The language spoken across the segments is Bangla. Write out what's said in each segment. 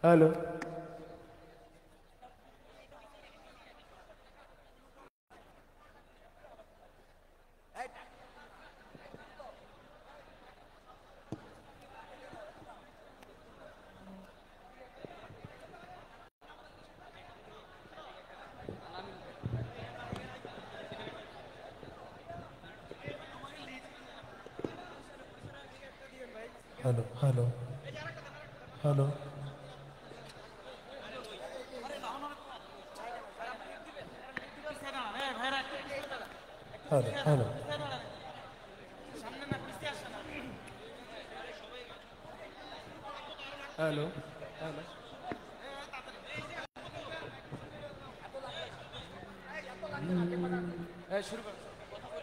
Hello hello hello hello hello hello hello hello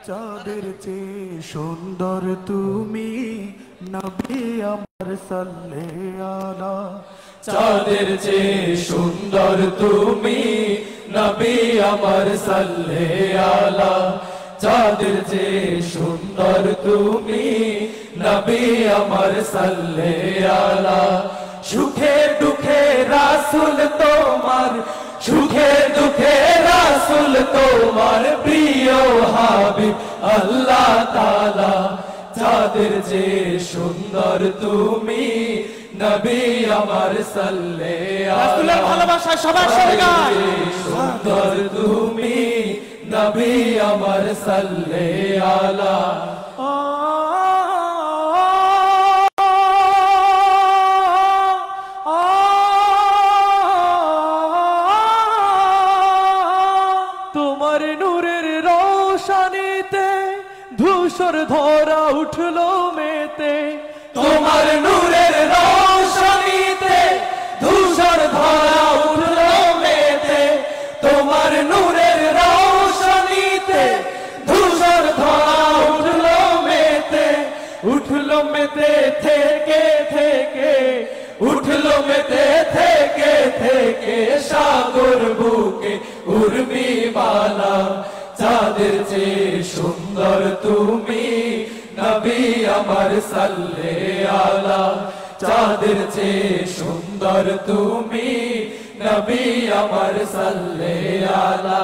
চাঁদের চেয়ে সুন্দর তুমি নবী আমার সাল্লাল্লাহু আলা চাঁদের চেয়ে সুন্দর তুমি নবী আমার সাল্লাল্লাহু আলা চাঁদের চেয়ে সুন্দর তুমি নবী আমার সাল্লাল্লাহু আলা সুখে দুঃখে রাসূল তোমার সুখে দুঃখে রাসূল তোমার প্রিয় হাবিব আল্লাহ তাআলা চাঁদের চেয়ে সুন্দর তুমি নবী আমার সাল্লাল্লাহু আলা রাসূলের ভালোবাসা সবার সঙ্গে গায় সুন্দর তুমি নবী আমার সাল্লাল্লাহু আলা তোমার নূরের রোশনীতে ধূসর ধরা উঠলো মেতে তোমার নূরের রোশনীতে ধূসর ধরা উঠলো মেতে তোমার নূরের রোশনীতে ধূসর ধরা উঠলো মেতে থেকে থেকে উঠলো মেতে থেকে থেকে সাগর বুকে উর্মি বালা চাঁদের চেয়ে সুন্দর তুমি নবী আমার সাল্লাল্লাহু আলা চাঁদের চেয়ে সুন্দর তুমি নবী আমার সাল্লাল্লাহু আলা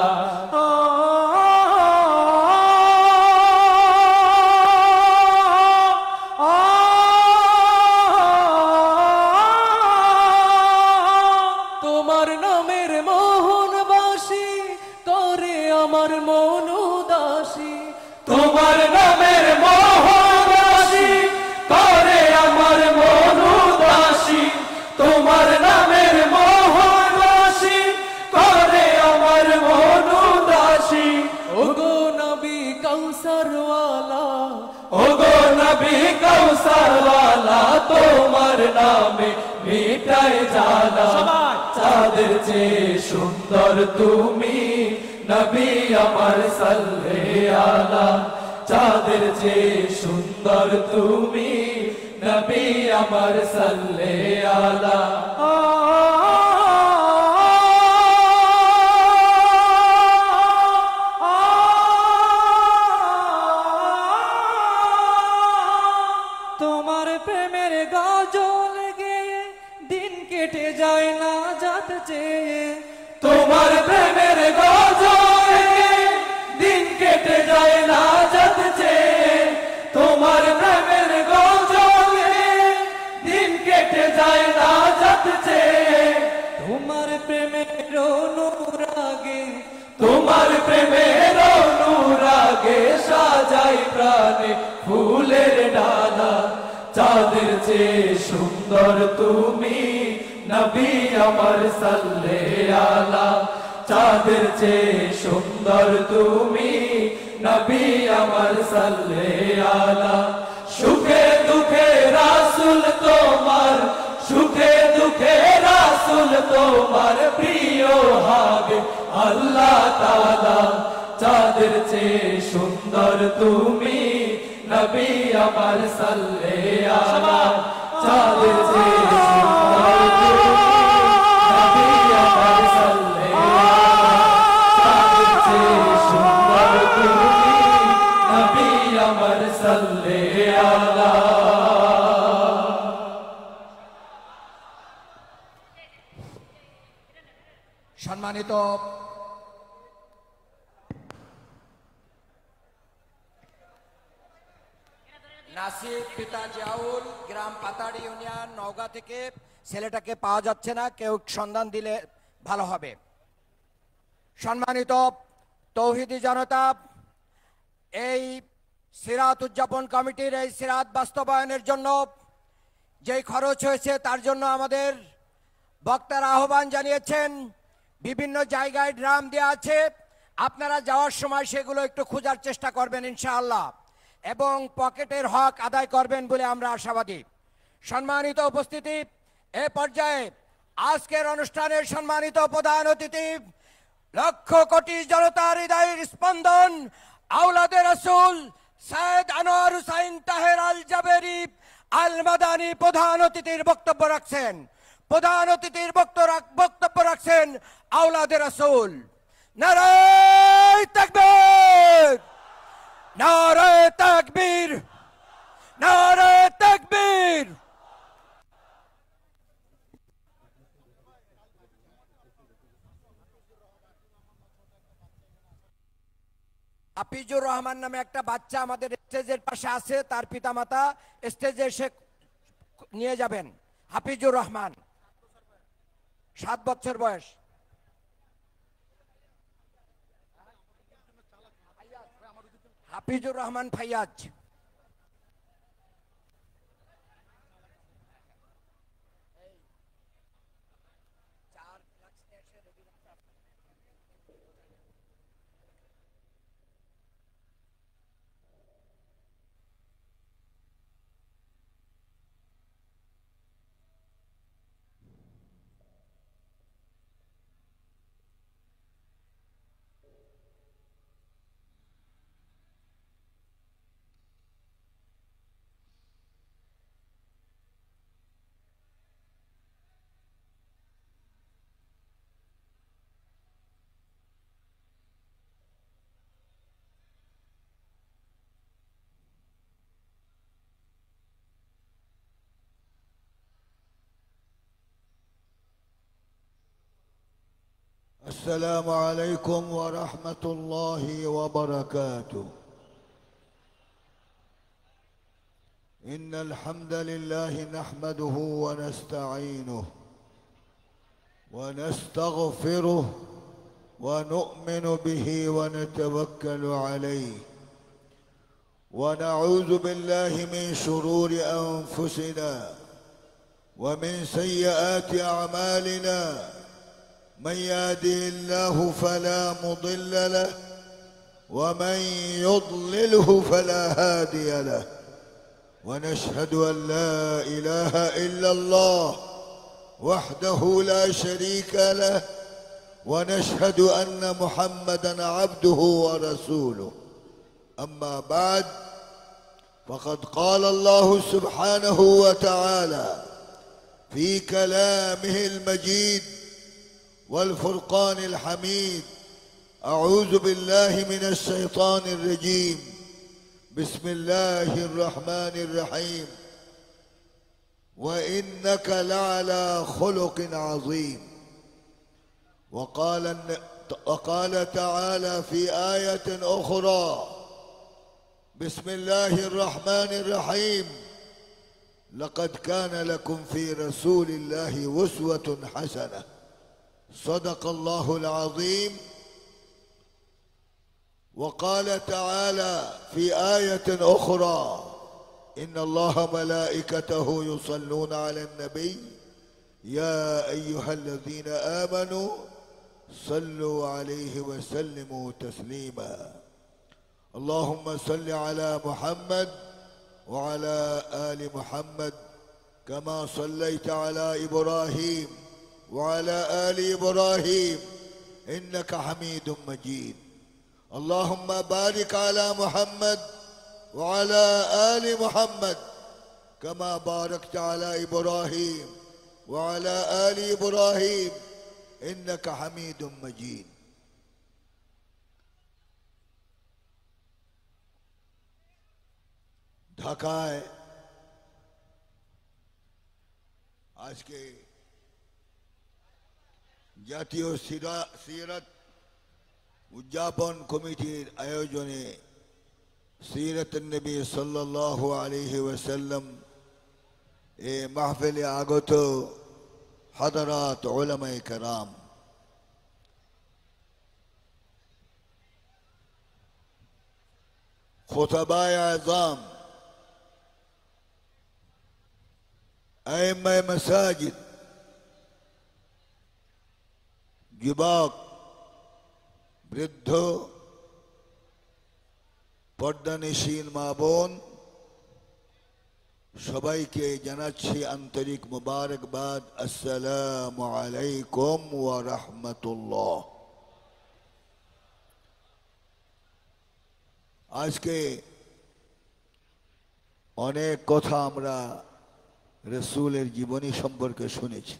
তোমার নামের মোহন বাসি করে আমার মন উদাসী তোমার নামের মোহন বাসি করে আমার মন উদাসী তোমার নামের মোহন বাসি করে আমার মন উদাসী ওগো নবী কৌসর ওয়ালা ওগো নবী কৌসর ওয়ালা তোমার নামে মিটায় জালা চাঁদের চেয়ে সুন্দর তুমি নবী আমার সাল্লাল্লাহু আলা চাঁদের চেয়ে সুন্দর তুমি নবী আমার সাল্লাল্লাহু আলা তোমার প্রেমের গজল গেয়ে দিন কেটে যায় না যাতে চেয়ে তোমার প্রেমের গজল গেয়ে দিন কেটে যায় না যাতে চেয়ে তোমার প্রেমের গজল গেয়ে দিন কেটে যায় না যাতে চেয়ে তোমার প্রেমের অনুরাগে তোমার প্রেমের অনুরাগে সাজাই প্রাণে ফুলের ডালা চাঁদের চেয়ে সুন্দর তুমি নবী আমার সাল্লাল্লাহু আলা চাঁদের চেয়ে সুন্দর তুমি নবী আমার সাল্লাল্লাহু আলা সুখে দুঃখে রাসূল তোমার সুখে দুঃখে রাসূল তোমার প্রিয় হাবিব আল্লাহ তাআলা চাঁদের চেয়ে সুন্দর তুমি নবী আমার সাল্লাল্লাহু আলা চাঁদের চেয়ে সুন্দর তুমি নবী আমার সাল্লাল্লাহু আলা চাঁদের চেয়ে সুন্দর তুমি নবী আমার সাল্লাল্লাহু আলা সম্মানিত নাসিব পিতা জিয়াউল, গ্রাম পাতাড়ি ইউনিয়ন, নওগাঁ থেকে। ছেলেটাকে পাওয়া যাচ্ছে না, কেউ সন্ধান দিলে ভালো হবে। সম্মানিত তৌহিদি জনতা, এই সিরাত উদযাপন কমিটির এই সিরাত বাস্তবায়নের জন্য যেই খরচ হয়েছে তার জন্য আমাদের বক্তারা আহ্বান জানিয়েছেন। বিভিন্ন জায়গায় ড্রাম দেওয়া আছে, আপনারা যাওয়ার সময় সেগুলো একটু খোঁজার চেষ্টা করবেন ইনশাআল্লাহ, এবং পকেটের হক আদায় করবেন বলে আমরা আশাবাদী। সম্মানিত উপস্থিতি, এ পর্যায়ে আজকের অনুষ্ঠানের সম্মানিত প্রধান অতিথি, লক্ষ কোটি জনতার হৃদয়ের স্পন্দন, আওলাদে রাসূল সৈয়দ আনোয়ার হুসাইন তাহের আল জাবেরি আল মাদানী প্রধান অতিথির বক্তব্য রাখছেন। প্রধান অতিথির বক্তব্য রাখছেন আওলাদে রাসূল। নারায়ে তাকবীর, নারায়ে তাকবীর, নারায়ে তাকবীর। হাফিজুর রহমান নামে একটা বাচ্চা আমাদের স্টেজের পাশে আছে, তার পিতামাতা স্টেজে এসে নিয়ে যাবেন। হাফিজুর রহমান, 7 বছর বয়স। হাফিজুর রহমান ফাইয়াজ। السلام عليكم ورحمة الله وبركاته. إن الحمد لله نحمده ونستعينه ونستغفره ونؤمن به ونتوكل عليه، ونعوذ بالله من شرور أنفسنا ومن سيئات أعمالنا. من يهده الله فلا مضل له ومن يضلله فلا هادي له، ونشهد أن لا إله إلا الله وحده لا شريك له، ونشهد أن محمدا عبده ورسوله. أما بعد، فقد قال الله سبحانه وتعالى في كلامه المجيد والفرقان الحميد: أعوذ بالله من الشيطان الرجيم، بسم الله الرحمن الرحيم، وإنك لعلى خلق عظيم. وقال تعالى في آية أخرى: بسم الله الرحمن الرحيم، لقد كان لكم في رسول الله أسوة حسنة. صدق الله العظيم. وقال تعالى في آية أخرى: إن الله ملائكته يصلون على النبي يا أيها الذين آمنوا صلوا عليه وسلموا تسليما. اللهم صل على محمد وعلى آل محمد كما صليت على إبراهيم وعلى آل إبراهيم إنك حميد مجيد. اللهم بارك على محمد وعلى آل محمد كما باركت على إبراهيم وعلى آل إبراهيم إنك حميد مجيد. ঢাকায় আজকে জাতীয় সিরাত উদযাপন কমিটির আয়োজনে সিরাত নবী সাল্লাল্লাহু আলাইহি ওয়াসাল্লাম এ মাহফিলে আগত হাদারাত উলামায়ে কেরাম, খুতাবায়ে আযম, আইম্মায়ে মাসাজিদ, যুবক, বৃদ্ধ, পর্দানিশীন মা বোন, সবাইকে জানাচ্ছি আন্তরিক মুবারকবাদ। আসসালামু আলাইকুম ওয়া রাহমাতুল্লাহ। আজকে অনেক কথা আমরা রাসূলের জীবনী সম্পর্কে শুনেছি,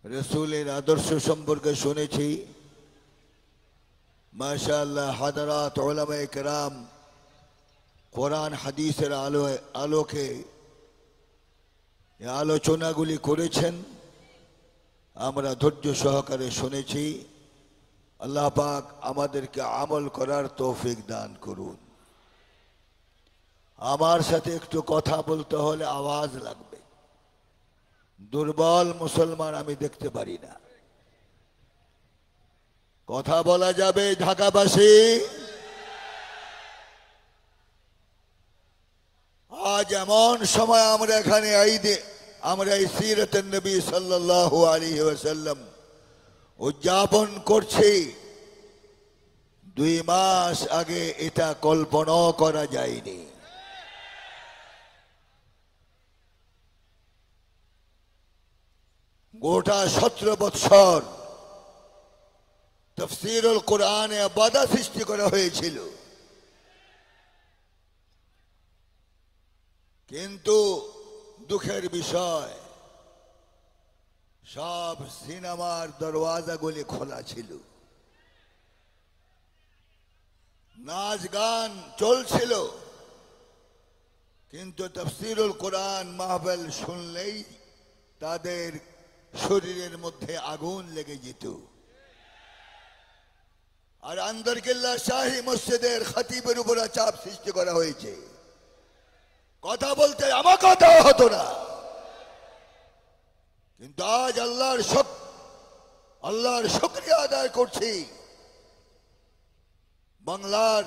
রাসূলের আদর্শ সম্পর্কে শুনেছি। মাশাআল্লাহ, হাদারাত উলামায়ে কেরাম কোরআন হাদিসের আলোকে এই আলোচনাগুলি করেছেন, আমরা ধৈর্য সহকারে শুনেছি। আল্লাহ পাক আমাদেরকে আমল করার তৌফিক দান করুন। আমার সাথে একটু কথা বলতে হলে আওয়াজ লাগবে, দুর্বল মুসলমান আমি দেখতে পারি না। কথা বলা যাবে ঢাকাবাসী? আজ এমন সময় আমরা এখানে আমরা এই সিরাতুন নবী সাল্লাল্লাহু আলাইহি ওয়াসাল্লাম উদযাপন করছি। 2 মাস আগে এটা কল্পনাও করা যায়নি। গোটা 17 বৎসর তাফসীরুল কোরআনে বাধা সৃষ্টি করা হয়েছিল, কিন্তু দুঃখের বিষয় সব সিনেমার দরওয়াজাগুলি খোলা ছিল, নাচ গান চলছিল, কিন্তু তাফসীরুল কোরআন মাহফিল শুনলেই তাদের শরীরের মধ্যে আগুন লেগে যেত। আর আন্দরকিল্লা শাহী মসজিদের খতিবের উপর চাপ সৃষ্টি করা হয়েছে, কথা বলতে আমার কথা হতো না। কিন্তু আজ আল্লাহর শুকরিয়া আদায় করছি, বাংলার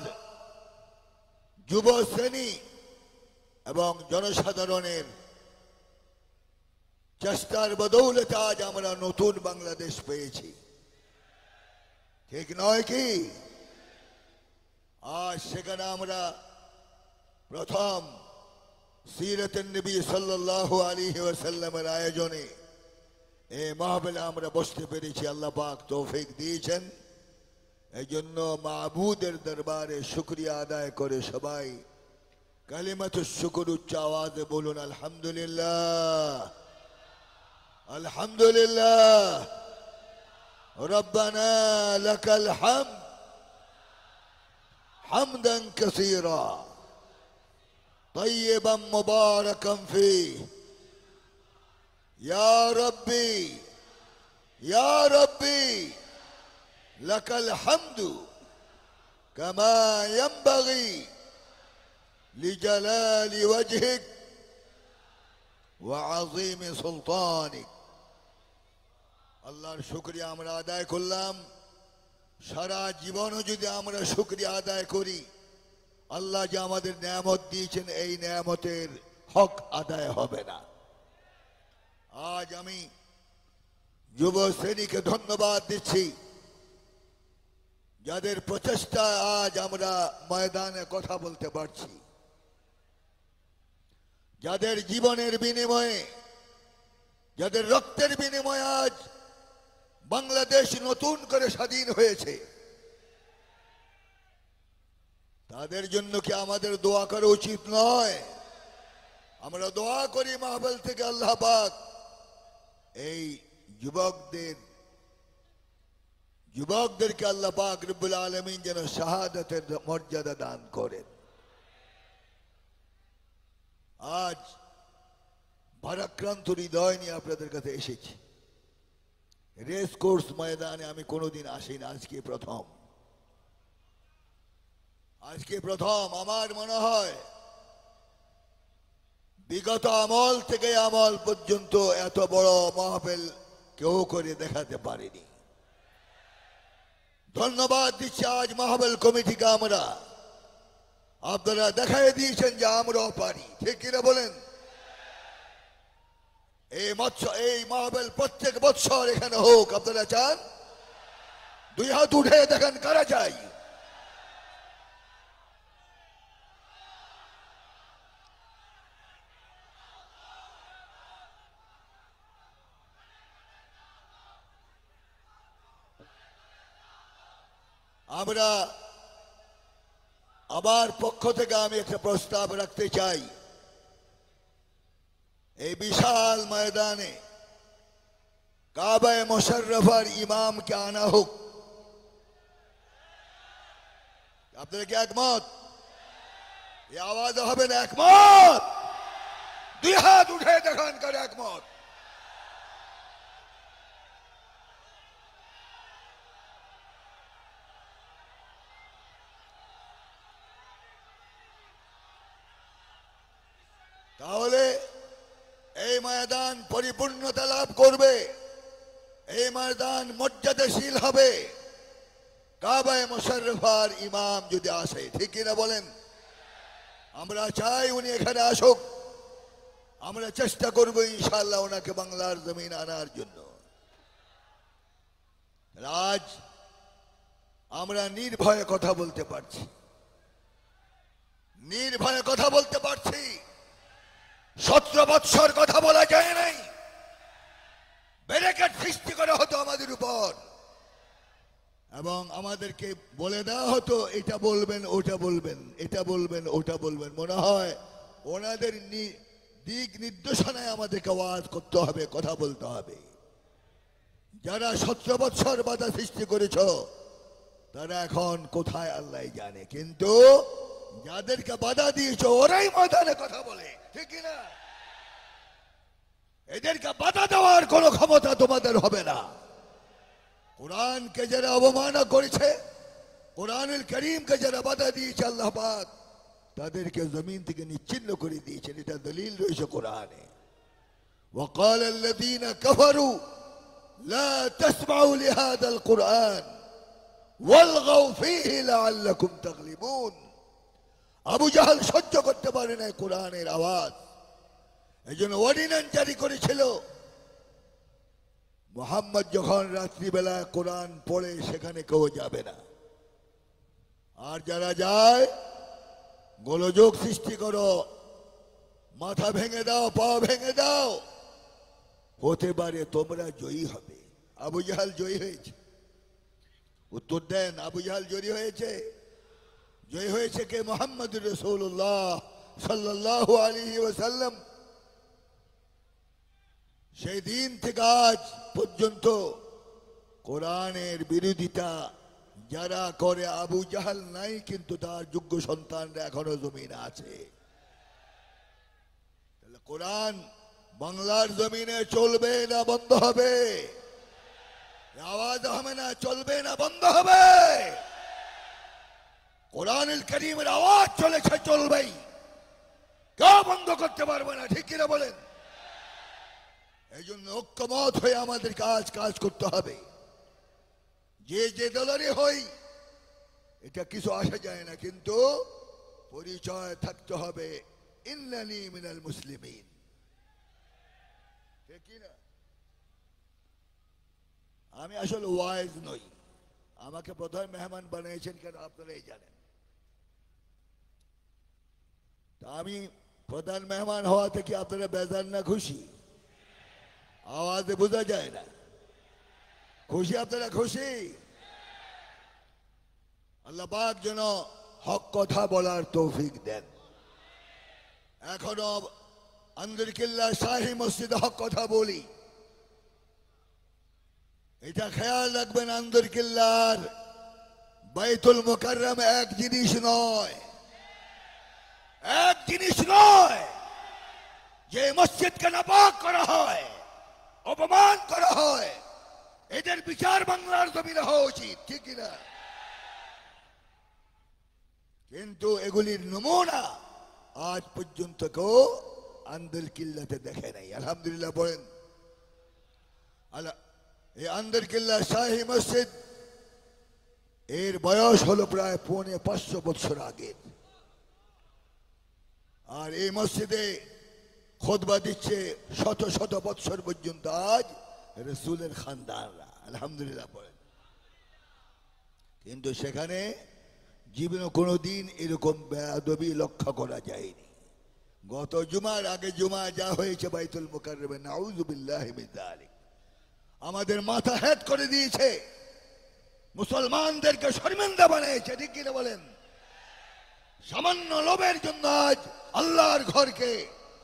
যুব শ্রেণী এবং জনসাধারণের চেষ্টার বদৌলতে আজ আমরা নতুন বাংলাদেশ পেয়েছি, ঠিক নয় কি? আজ সেখানে আমরা প্রথম সিরাতুন নবী সাল্লাল্লাহু আলাইহি ওয়াসাল্লামের আয়োজনে এই মাহফিলে আমরা বসতে পেরেছি। আল্লাহ পাক তৌফিক দিয়েছেন, এই জন্য মাবুদের দরবারে শুকরিয়া আদায় করে সবাই কালিমাতুশ শুকর উচ্চ আওয়াজে বলুন আলহামদুলিল্লাহ, আলহামদুলিল্লাহ, রব্বানা লাকাল হামদ হামদান কাসীরা طيبا مباركا فيه يا ربي يا ربي لك الحمد كما ينبغي لجلال وجهك وعظيم سلطانك। আল্লাহর শুকরিয়া আমরা আদায় করলাম। সারা জীবনও যদি আমরা শুকরিয়া আদায় করি, আল্লাহ যে আমাদের নেয়ামত দিয়েছেন এই নেয়ামতের হক আদায় হবে না। আজ আমি যুব শ্রেণীকে ধন্যবাদ দিচ্ছি, যাদের প্রচেষ্টায় আজ আমরা ময়দানে কথা বলতে পারছি, যাদের জীবনের বিনিময়ে, যাদের রক্তের বিনিময়ে আজ বাংলাদেশ নতুন করে স্বাধীন হয়েছে। তাদের জন্য কি আমাদের দোয়া করা উচিত নয়? আমরা দোয়া করি মাহফিল থেকে আল্লাহ পাক এই যুবকদেরকে আল্লাহ পাক রব্বুল আলামিন যেন শাহাদাতের মর্যাদা দান করেন। আজ ভারাক্রান্ত হৃদয় নিয়ে আপনাদের কাছে এসেছি। রেস কোর্স ময়দানে আমি কোনোদিন আসিনি, আজকে প্রথম আমার মনে হয় বিগত আমল থেকে আমল পর্যন্ত এত বড় মাহফিল কেউ করে দেখাতে পারেনি। ধন্যবাদ দিচ্ছি আজ মাহফিল কমিটিকে। আপনারা দেখাই দিয়েছেন যে আমরাও পারি, ঠিক কিনা বলেন? এই মাহফিল প্রত্যেক বৎসর এখানে হোক, আপনারা চান? দুই হাত উঠে দেখেন কারা চাই। আমরা আমার পক্ষ থেকে আমি একটা প্রস্তাব রাখতে চাই, এই বিশাল ময়দানে কাবায়ে মুশাররফার ইমামকে আনা হোক। আপনারা কি একমত? এই আওয়াজ হবে না একমত? দুই হাত উঠে দেখান কার একমত। তাহলে এই ময়দান পরিপূর্ণতা লাভ করবে, এই ময়দান মর্যাদাশীল হবে কাবায়ে মুশাররফার ইমাম যদি আসে, ঠিক কিনা বলেন? আমরা চাই উনি এখানে আসুক, আমরা চেষ্টা করব ইনশাআল্লাহ ওনাকে বাংলার জমিন আনার জন্য। আজ আমরা নির্ভয়ে কথা বলতে পারছি, নির্ভয়ে কথা বলতে পারছি। 17 বৎসর কথা বলা যায় নাই, ব্যারিকেড সৃষ্টি করা হতো আমাদের উপর এবং আমাদেরকে বলে দেওয়া হতো এটা বলবেন ওটা বলবেন, এটা বলবেন ওটা বলবেন। মনে হয় ওনাদের দিক নির্দেশনায় আমাদেরকে ওয়াজ করতে হবে, কথা বলতে হবে। যারা 17 বৎসর বাধা সৃষ্টি করেছ তারা এখন কোথায় আল্লাহ জানে, কিন্তু যাদেরকে বাধা দিয়েছ ওরাই ময়দানে কথা বলে, ঠিক না? এদেরকে বাধা দেওয়ার কোন ক্ষমতা তোমাদের হবে না। কোরআনকে যারা অবমাননা করেছে, কোরআনুল কারীমকে যারা বাধা দিয়েছে, আল্লাহ পাক তাদেরকে জমিন থেকে নিচ্ছিন্ন করে দিয়েছেন। এটা দলিল রয়েছে কোরআনে। وقال الذين كفروا لا تسمعوا لهذا القرآن والغوا فيه لعلكم تغلبون। আবু জাহল সহ্য করতে পারে না কোরআনের আওয়াজ, এইজন্য অর্ডিন্যান্স জারি করেছিল মুহাম্মদ যখন রাত্রিবেলা কোরআন পড়ে সেখানে কেউ যাবে না। আর যারা যায় গোলযোগ সৃষ্টি করো, মাথা ভেঙে দাও, পা ভেঙে দাও, হতে পারে তোমরা জয়ী হবে। আবু জাহল জয়ী হয়েছে? উত্তর দেন, আবু জাহল জয়ী হয়েছে? জয়ী হয়েছে কে? মুহাম্মদুর রাসূলুল্লাহ সাল্লাল্লাহু আলাইহি ওয়াসাল্লাম। সেই দিন থেকে আজ পর্যন্ত কোরআনের বিরোধিতা যারা করে, আবু জাহল নাই কিন্তু তার যোগ্য সন্তানরা এখনো জমিনে আছে। তাহলে কোরআন বাংলার জমিনে চলবে না বন্ধ হবে? আওয়াজ হবে না, চলবে না বন্ধ হবে? কোরআনুল কারীমের আওয়াজ চলেছে, চলবেই, কেউ বন্ধ করতে পারবে না, ঠিক কিনা বলেন? এই জন্য ঐক্যমত হয়ে আমাদের কাজ করতে হবে। যে দলেরই হই এটা কিছু আসা যায় না, কিন্তু পরিচয় থাকতে হবে ইন্নানি মিনাল মুসলিমিন, ঠিক কিনা? আমি আসলে ওয়াইজ নই, আমাকে প্রধান মেহমান বানিয়েছেন কেন আপনারাই জানেন। তা আমি প্রধান মেহমান হওয়া থেকে আপনারা বেজার না খুশি? আওয়াজে বোঝা যায় না। খুশি? আপনারা খুশি? আল্লাহ পাক যেন হক কথা বলার তৌফিক দেন। এখনো আন্দরকিল্লা শাহী মসজিদে হক কথা বলি, এটা খেয়াল রাখবেন। আন্দরকিল্লার বাইতুল মুকাররম এক জিনিস নয়, এক জিনিস নয়। যে মসজিদকে নাপাক করা হয়, অপমান করা হয়, বাংলার জমিনে হওয়া উচিত, ঠিক কিনা? কিন্তু এগুলির নমুনা আজ পর্যন্ত কেউ আন্দর কিল্লাতে দেখে নাই। আলহামদুলিল্লাহ বলেন। এই আন্দর কিল্লা শাহী মসজিদ এর বয়স হলো প্রায় 550 বছর আগের। আর এই মসজিদে খুতবা দিচ্ছে শত শত বছর পর্যন্ত আজ রাসূলের খানদানরা। আলহামদুলিল্লাহ বলেন। কিন্তু সেখানে জীবনে কোনোদিন এরকম বেয়াদবি লক্ষ্য করা যায়নি। গত জুমার আগে জুমা যা হয়েছে বাইতুল মুকাররমে, নাউযু বিল্লাহি মিন যালিক, আমাদের মাথা হেট করে দিয়েছে, মুসলমানদেরকে শর্মিন্দা বানিয়েছে, ঠিক কিনা বলেন? সামান্য লোভের জন্য আজ আল্লাহর ঘরকে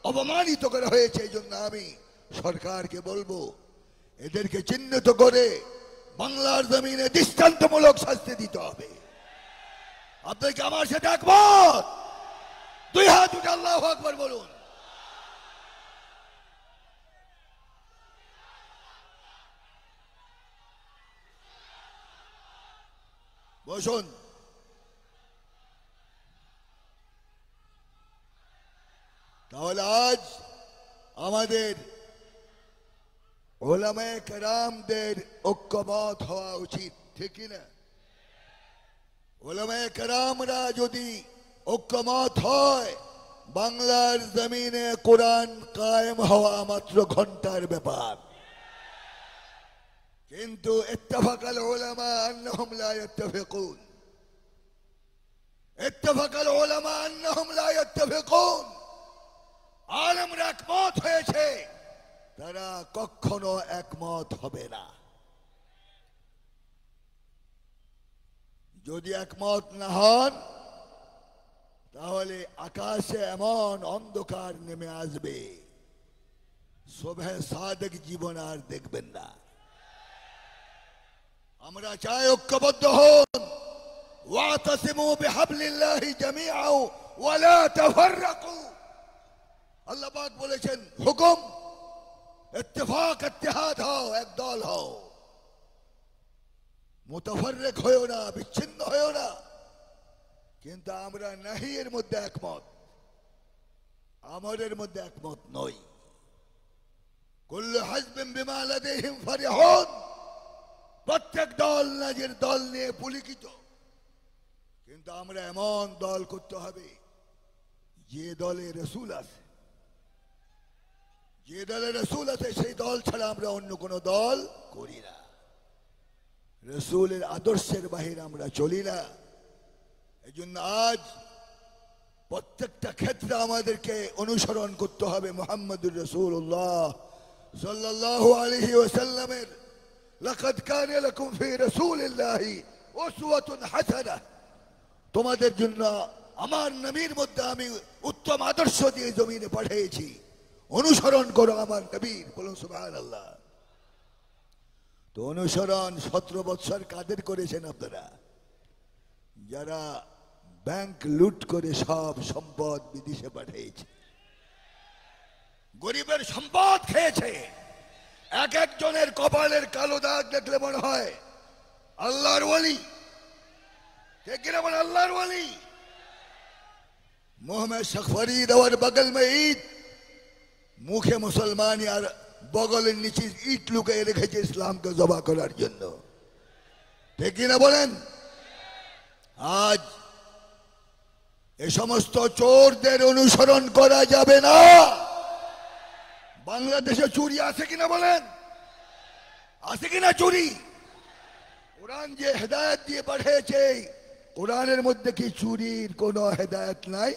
অপমানিত করা হয়েছে। এই জন্য আমি সরকারকে বলবো, এদেরকে চিহ্নিত করে বাংলার জমিনে দৃষ্টান্তমূলক শাস্তি দিতে হবে। আপনাকে আমার সাথে একমত? দুই হাত উঠে আল্লাহু আকবার বলুন। বসুন। তাহলে আজ আমাদের উলামায়ে কেরামদের ঐক্যমত হওয়া উচিত, ঠিক কিনা? উলামায়ে কেরামরা যদি ঐক্যমত হয়, বাংলার জমিনে কোরআন কায়েম হওয়া মাত্র ঘন্টার ব্যাপার। কিন্তু ইত্তাফাকাল উলামা আন্নাহুম লা ইত্তাফিকুন, ইত্তাফাকাল উলামা আন্নাহুম লা ইত্তাফিকুন। আলেমরা একমত হয়েছে, তারা কখনো একমত হবে না। যদি একমত না হন, তাহলে আকাশে এমন অন্ধকার নেমে আসবে, সুবহে সাদেক জীবন আর দেখবেন না। আমরা চাই ঐক্যবদ্ধ হন। ওয়াতাসিমু বিহাবলিল্লাহি জামিআ ওয়া লা তাফাররাকু। আল্লাহ পাক বলেছেন, হুকুম ইত্তেফাক ইত্তেহাদ হও, এক দল হও, মুতাফাররিক হয়ো না, বিচ্ছিন্ন হয়ো না। কিন্তু আমরা নাহি এর মধ্যে একমত, আমরের মধ্যে একমত নই। কুল্লু হিজবিন বিমা লাদাইহিম ফারিহুন। প্রত্যেক দল নিজের দল নিয়ে পুলকিত। কিন্তু আমরা এমন দল করতে হবে যে দলে রাসূল আছে, যে দলে রাসূল আছে সেই দল ছাড়া আমরা অন্য কোনো দল করি না। রাসূলের আদর্শের বাহিরে আমরা চলি না। এই জন্য আজ প্রত্যেকটা ক্ষেত্রে আমাদেরকে অনুসরণ করতে হবে মুহাম্মদুর রাসূলুল্লাহ সাল্লাল্লাহু আলাইহি ওয়াসাল্লামের। লাকাদ কানা লাকুম ফি রাসূলিল্লাহি উসওয়াতুন হাসানাহ। তোমাদের জন্য আমার নবীর মধ্যে আমি উত্তম আদর্শ দিয়ে জমিনে পাঠিয়েছি, অনুসরণ করো আমার নবীর। বলুন সুবহানাল্লাহ। তো অনুসরণ 17 বছর কাদের করেছেন আপনারা? যারা ব্যাংক লুট করে সব সম্পদ বিদেশে পাঠিয়েছে, গরিবের সম্পদ খেয়েছে। এক একজনের কপালের কালো দাগ দেখলে মনে হয় আল্লাহর ওয়ালি, ঠিক কিনা বলে? আল্লাহর ওয়ালি। मुंह में शेख फरीद और बगल में ईद, मुखे मुसलमान আর বগলের নিচে ইট লুকিয়ে রেখেছে ইসলামকে জবা করার জন্য, ঠিক কিনা বলেন? আজ এই সমস্ত চোরদের অনুসরণ করা যাবে না। বাংলাদেশে চুরি আছে কিনা বলেন? আছে কিনা চুরি? কোরআন যে হেদায়েত দিয়ে পাঠিয়েছে, কোরআনের মধ্যে কি চুরির কোনো হেদায়েত নাই?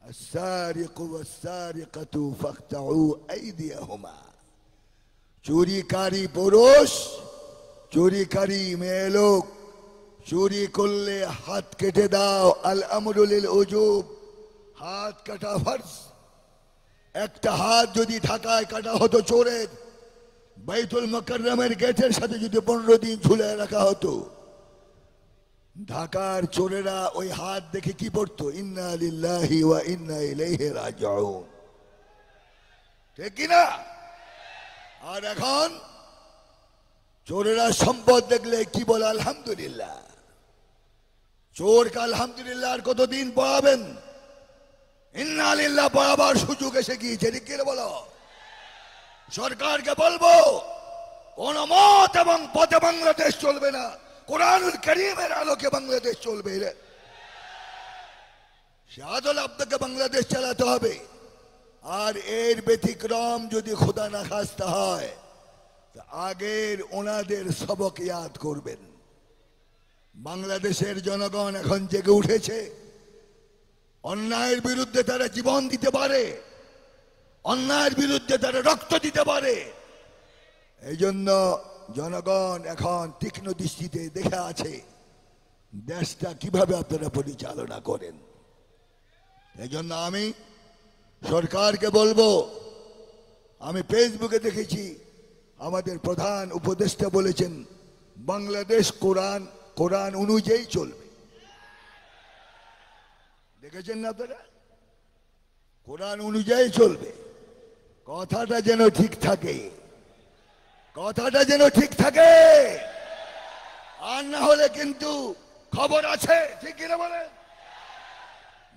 السارق والسارقة فاقطعوا أيديهما। চুরিকারী পুরুষ, চুরিকারী মেয়ে লোক, চুরি করলে হাত কেটে দাও। আল আমরু লিল উজুব, হাত কাটা ফরজ। একটা হাত যদি ঢাকায় কাটা হতো চোরের, বাইতুল মুকাররমের গেটের সাথে যদি 15 দিন ঝুলে রাখা হতো, ঢাকার চোরেরা ওই হাত দেখে কি পড়তো? ইন্না লিল্লাহি ওয়া ইন্না ইলাইহি রাজিউন, ঠিক কিনা? আর এখন চোরেরা সম্পদ দেখলে কি বলে? আলহামদুলিল্লাহ। চোরকে আলহামদুলিল্লাহ আর কতদিন পড়াবেন? ইন্না লিল্লাহ পড়াবার সুযোগ এসে গিয়েছে, ঠিক কি বলো? সরকারকে বলবো কোন মত এবং পথে বাংলাদেশ চলবে না, কোরআনুল কারীমের আলোকে বাংলাদেশ চলবে। সে আদল আপনাকে বাংলাদেশ চালাতে হবে। আর এর ব্যতিক্রম যদি খোদা না খাস্তা হয়, আগের ওনাদের সবক ইয়াদ করবেন। বাংলাদেশের জনগণ এখন জেগে উঠেছে। অন্যায়ের বিরুদ্ধে তারা জীবন দিতে পারে, অন্যায়ের বিরুদ্ধে তারা রক্ত দিতে পারে। এই জন্য জনগণ এখন তীক্ষ্ণ দৃষ্টিতে দেখে আছে দেশটা কিভাবে আপনারা পরিচালনা করেন। এই জন্য আমি সরকারকে বলবো, আমি ফেসবুকে দেখেছি আমাদের প্রধান উপদেষ্টা বলেছেন বাংলাদেশ কোরআন অনুযায়ী চলবে। দেখেছেন না আপনারা? কোরআন অনুযায়ী চলবে। কথাটা যেন ঠিক থাকে, কথাটা যেন ঠিক থাকে। আর না হলে কিন্তু খবর আছে, ঠিক কিনা বলেন?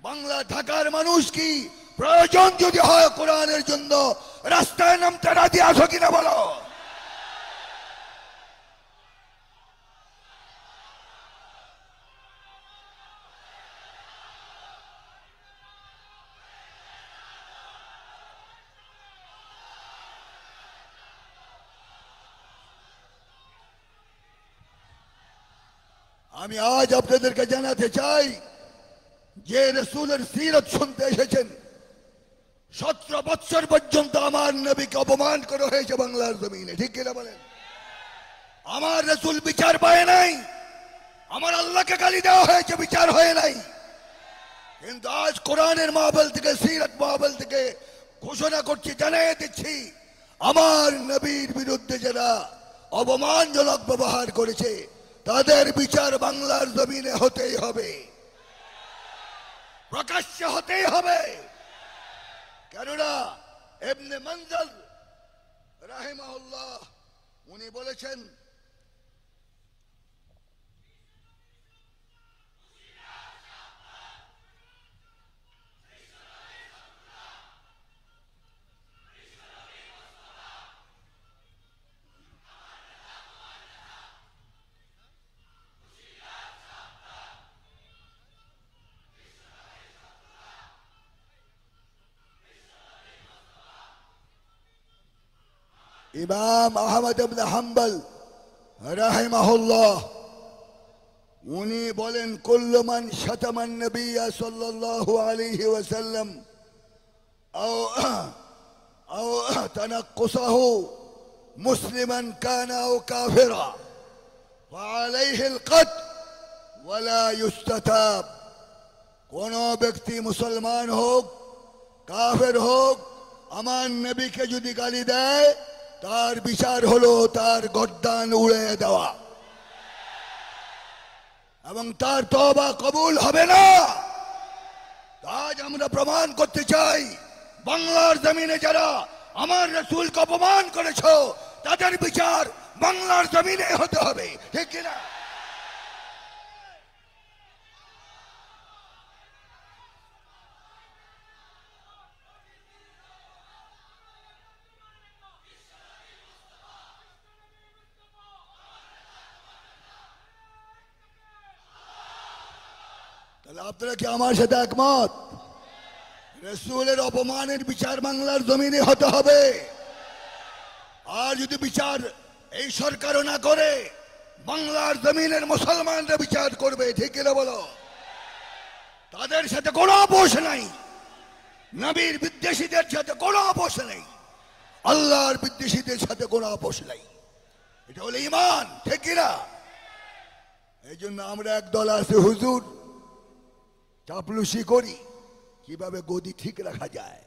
বাংলা ঢাকার মানুষ কি প্রয়োজন যদি হয় কোরআনের জন্য রাস্তায় নামতে রাজি আছো কিনা বলো? আমি আজ আপনাদেরকে জানাতে চাই যে রাসূলের সিরত শুনতে এসেছেন, 17 বছর পর্যন্ত আমার নবীকে অপমান করা হয়েছে বাংলার জমিনে, ঠিক কিনা বলেন? আমার রাসূল বিচার পায় নাই, আমার আল্লাহকে গালি দেওয়া হয়েছে, বিচার হয় নাই। কিন্তু আজ কোরআনের মাহফিল থেকে, সিরত মাহফিল থেকে ঘোষণা করছি, জানিয়ে দিচ্ছি, আমার নবীর বিরুদ্ধে যারা অপমানজনক ব্যবহার করেছে তাদের বিচার বাংলার জমিনে হতেই হবে, প্রকাশ্যে হতেই হবে। কেননা ইবনে মনজুর রাহিমাহুল্লাহ উনি বলেছেন, ইমাম আহমদ ইবনে হাম্বল রাহিমাহুল্লাহ উনি বলেন, কুল্লু মান শাতামান নবী সাল্লাল্লাহু আলাইহি ওয়াসাল্লাম আও তানাক্কুসাহু মুসলিমান কানা আও কাফিরা ফাআলাইহি আল-কত ওয়ালা ইউস্তাতাব। কোন ব্যক্তি মুসলমান হোক কাফের হোক আমার নবীকে যদি গালি দেয় তার বিচার হলো তার গর্দান উড়ে দেওয়া, এবং তার তওবা কবুল হবে না। আজ আমরা প্রমাণ করতে চাই, বাংলার জমিনে যারা আমার রাসূলকে অপমান করেছো তাদের বিচার বাংলার জমিনে হতে হবে, ঠিক কিনা? তাহলে আপনারা কি আমার সাথে একমত? রাসূলের অপমানের বিচার বাংলার জমিনে হতে হবে। আর যদি বিচার এই সরকারও না করে, বাংলার জমিনের মুসলমানরা বিচার করবে, ঠিক কিনা বলো? তাদের সাথে কোনো আপোষ নাই, নবীর বিদ্বেষীদের সাথে কোনো আপোষ নেই, আল্লাহর বিদ্বেষীদের সাথে কোনো আপোষ নাই। এটা হলো ঈমান, ঠিক কিনা? এই জন্য আমরা একদল আছে হুজুর চাপলুসি করি কিভাবে গদি ঠিক রাখা যায়,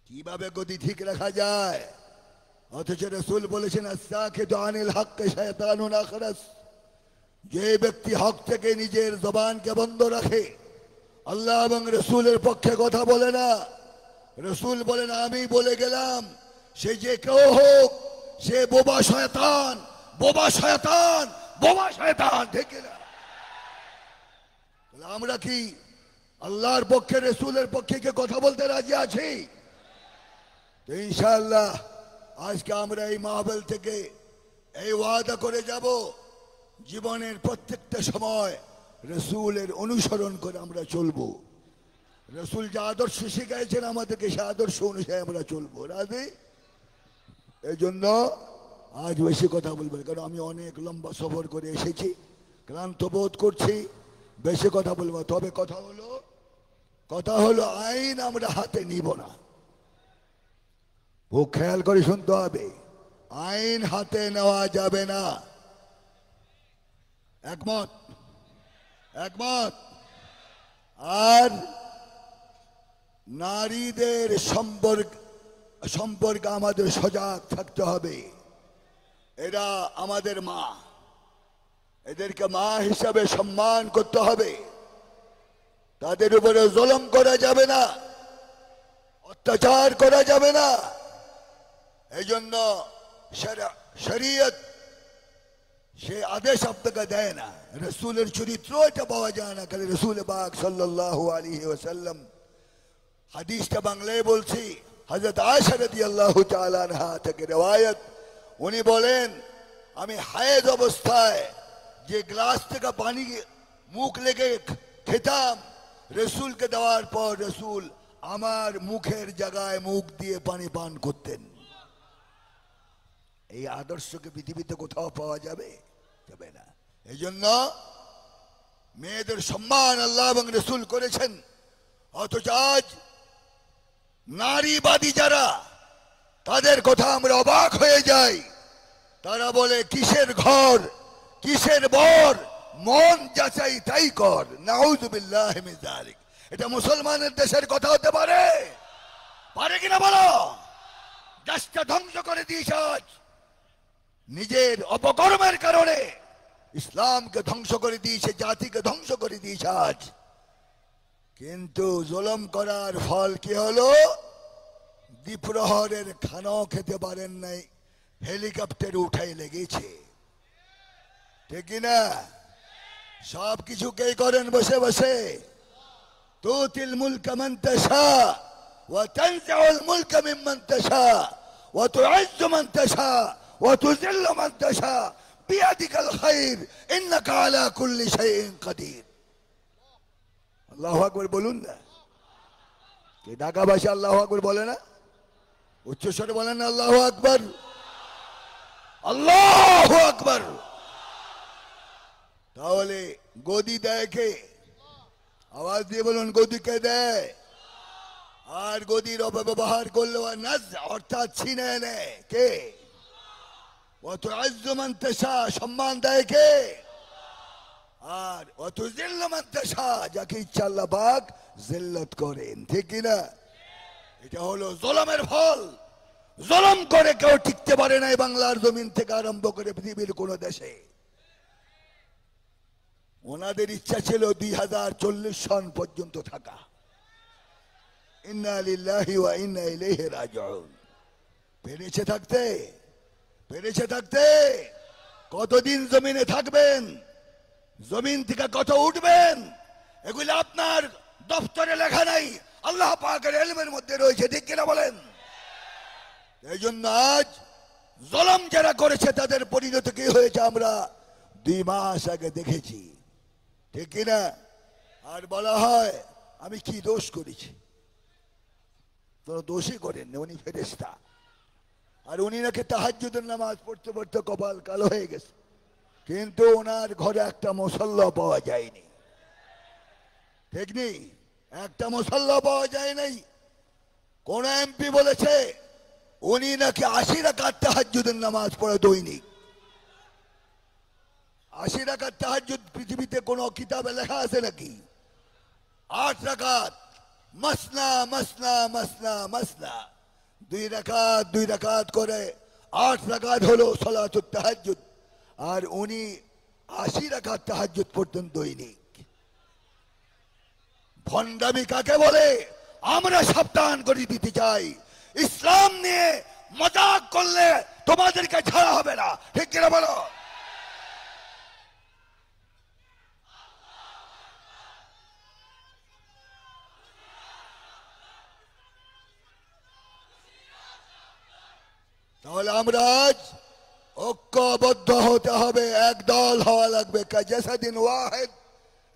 কিভাবে গদি ঠিক রাখা যায়। অথচ রাসূল বলেছেন, আস-সাকিতু আনিল হক শায়তানুন আখরাস। যে ব্যক্তি হক থেকে নিজের জবানকে বন্ধ রাখে, আল্লাহ এবং রাসূলের পক্ষে কথা বলে না, রাসূল বলেন আমি বলে গেলাম, সে যে কেউ হোক, সে বোবা শয়তান, বোবা শয়তান, বোবা শয়তান, ঠিক না? আমরা কি আল্লাহর পক্ষে, রসুলের পক্ষে কে কথা বলতে রাজি আছি? তো ইনশাআল্লাহ আজকে আমরা এই মাহফিল থেকে এই ওয়াদা করে যাব, জীবনের প্রত্যেকটা সময় রসুলের অনুসরণ করে আমরা চলবো। রসুল যে আদর্শ শিখাইছেন আমাদেরকে, সে আদর্শ অনুসারে আমরা চলবো। রাজি? এই জন্য আজ বেশি কথা বলবো, কারণ আমি অনেক লম্বা সফর করে এসেছি, ক্লান্ত বোধ করছি, বেশি কথা বলবো। তবে কথা হলো আইন আমরা হাতে নিব না। খুব খেয়াল করে শুনতে হবে, আইন হাতে নেওয়া যাবে না। একমত? একমত? আর নারীদের সম্পর্কে আমাদের সজাগ থাকতে হবে। এরা আমাদের মা, এদেরকে মা হিসাবে সম্মান করতে হবে। তাদের উপরে জুলুম করা যাবে না, অত্যাচার করা যাবে না। এই জন্য শরীয়ত সে আদেশ আপনাকে দেয় না। রসুলের চরিত্র এটা পাওয়া যায় না, খালি রসুল পাক সাল্লাল্লাহু আলাইহি ওয়াসাল্লাম। হাদিসটা বাংলায় বলছি, হযরত আয়েশা রাদিয়াল্লাহু তাআলা আনহা থেকে রওয়ায়াত। উনি বলেন, আমি হায়েজ অবস্থায় যে গ্লাস থেকে পানি মুখ লেগে খেতাম, রসুলকে দেওয়ার পর রসুল আমার মুখের জায়গায় মুখ দিয়ে পানি পান করতেন। এই আদর্শকে পৃথিবীতে কোথাও পাওয়া যাবে? যাবে না। এই জন্য মেয়েদের সম্মান আল্লাহ এবং রসুল করেছেন, অথচ আজ নারীবাদী যারা, তাদের কথা আমরা অবাক হয়ে যাই। তারা বলে কিসের ঘর, কিসের বর, মন যাচাই তাই কর। নাউযুবিল্লাহি মিন যালিক। এটা মুসলমানের দেশের কথা হতে পারে? পারে কিনা বলো? দেশটা ধ্বংস করে দিয়েছে আজ নিজের অপকর্মের কারণে। ইসলামকে ধ্বংস করে দিয়েছে, জাতিকে ধ্বংস করে দিয়েছে আজ। কিন্তু জুলুম করার ফল কি হলো? দ্বীপ্রহরের খানাও খেতে পারেন নাই, হেলিকপ্টার উঠাই লেগেছে, ঠিক না? সব কিছু কে করেন বসে বসে? তুতিল মুলক মান তাশা ওয়া তানজিউল মুলক মিম্মান তাশা ওয়া তুইজ্জু মান তাশা ওয়া তুযিল্লু মান তাশা বিয়াদিকাল খায়র ইন্নাকা আলা কুল্লি শাইইন কাদির। আল্লাহু আকবার বলুন না। কে ঢাকা ভাষা আল্লাহু আকবার বলে না? উচ্চস্বরে বলেন না আল্লাহু আকবার, আল্লাহু আকবার। তাহলে গদি দেয় কে? আওয়াজ দিয়ে বলুন, গদি কে দেয়? আর গদির অপব্যবহার করলো নাজ অর্থাৎ ছিনে নেয় কে? অত আজ্জমান্তেশা সম্মান দেয় কে? আর অত জিল্লমান্তেশা যাকে ইচ্ছা আল্লাহ পাক জিল্লত করেন, ঠিক কিনা? এটা হলো জুলুমের ফল। জুলুম করে কেউ টিকতে পারে না বাংলার জমিন থেকে আরম্ভ করে পৃথিবীর কোন দেশে। ওনাদের ইচ্ছা ছিল 2040 সন পর্যন্ত থাকা। ইন্না লিল্লাহি ওয়া ইন্না ইলাইহি রাজিউন। পেরেছে থাকতে? পেরেছে থাকতে? কতদিন জমিনে থাকবেন? জমিন থেকে কত উঠবেন? এগুলো আপনার দপ্তরে লেখা নাই, আল্লাহ পাকের ইলমের মধ্যে রয়েছে, ঠিক কিনা বলেন? এই জন্য আজ জুলুম যারা করেছে তাদের পরিণতি কি হয়েছে আমরা 2 মাস আগে দেখেছি, ঠিক কিনা? আর বলা হয় আমি কি দোষ করেছি? তোরা দোষই করেন, উনি ফেরেশতা। আর উনি নাকি তাহাজ্জুদের নামাজ পড়তে পড়তে কপাল কালো হয়ে গেছে, কিন্তু ওনার ঘরে একটা মুসল্লা পাওয়া যায়নি, ঠিক নেই? একটা মুসল্লা পাওয়া যায় নাই। কোন এমপি বলেছে উনি নাকি 80 রাকাত তাহাজ্জুদের নামাজ পড়ে দৈনিক। 80 রাকাত তাহাজ্জুদ পৃথিবীতে কোন কিতাবে লেখা আছে নাকি? 8 রাকাত, মাসনা মাসনা মাসনা মাসনা, 2 রাকাত 2 রাকাত করে 8 রাকাত হলো সালাতুত তাহাজ্জুদ। আর উনি 80 রাকাত তাহাজ্জুদ পড়তেন দৈনিক। ভণ্ডামি কাকে বলে আমরা সাবধান করে দিতে চাই। ইসলাম নিয়ে মজাক করলে তোমাদেরকে ছাড়া হবে না, ঠিক কিনা বলো? তাহলে আমরা আজ ঐক্যবদ্ধ হতে হবে, এক দল হওয়া লাগবে, কাজাসাদিন ওয়াহিদ,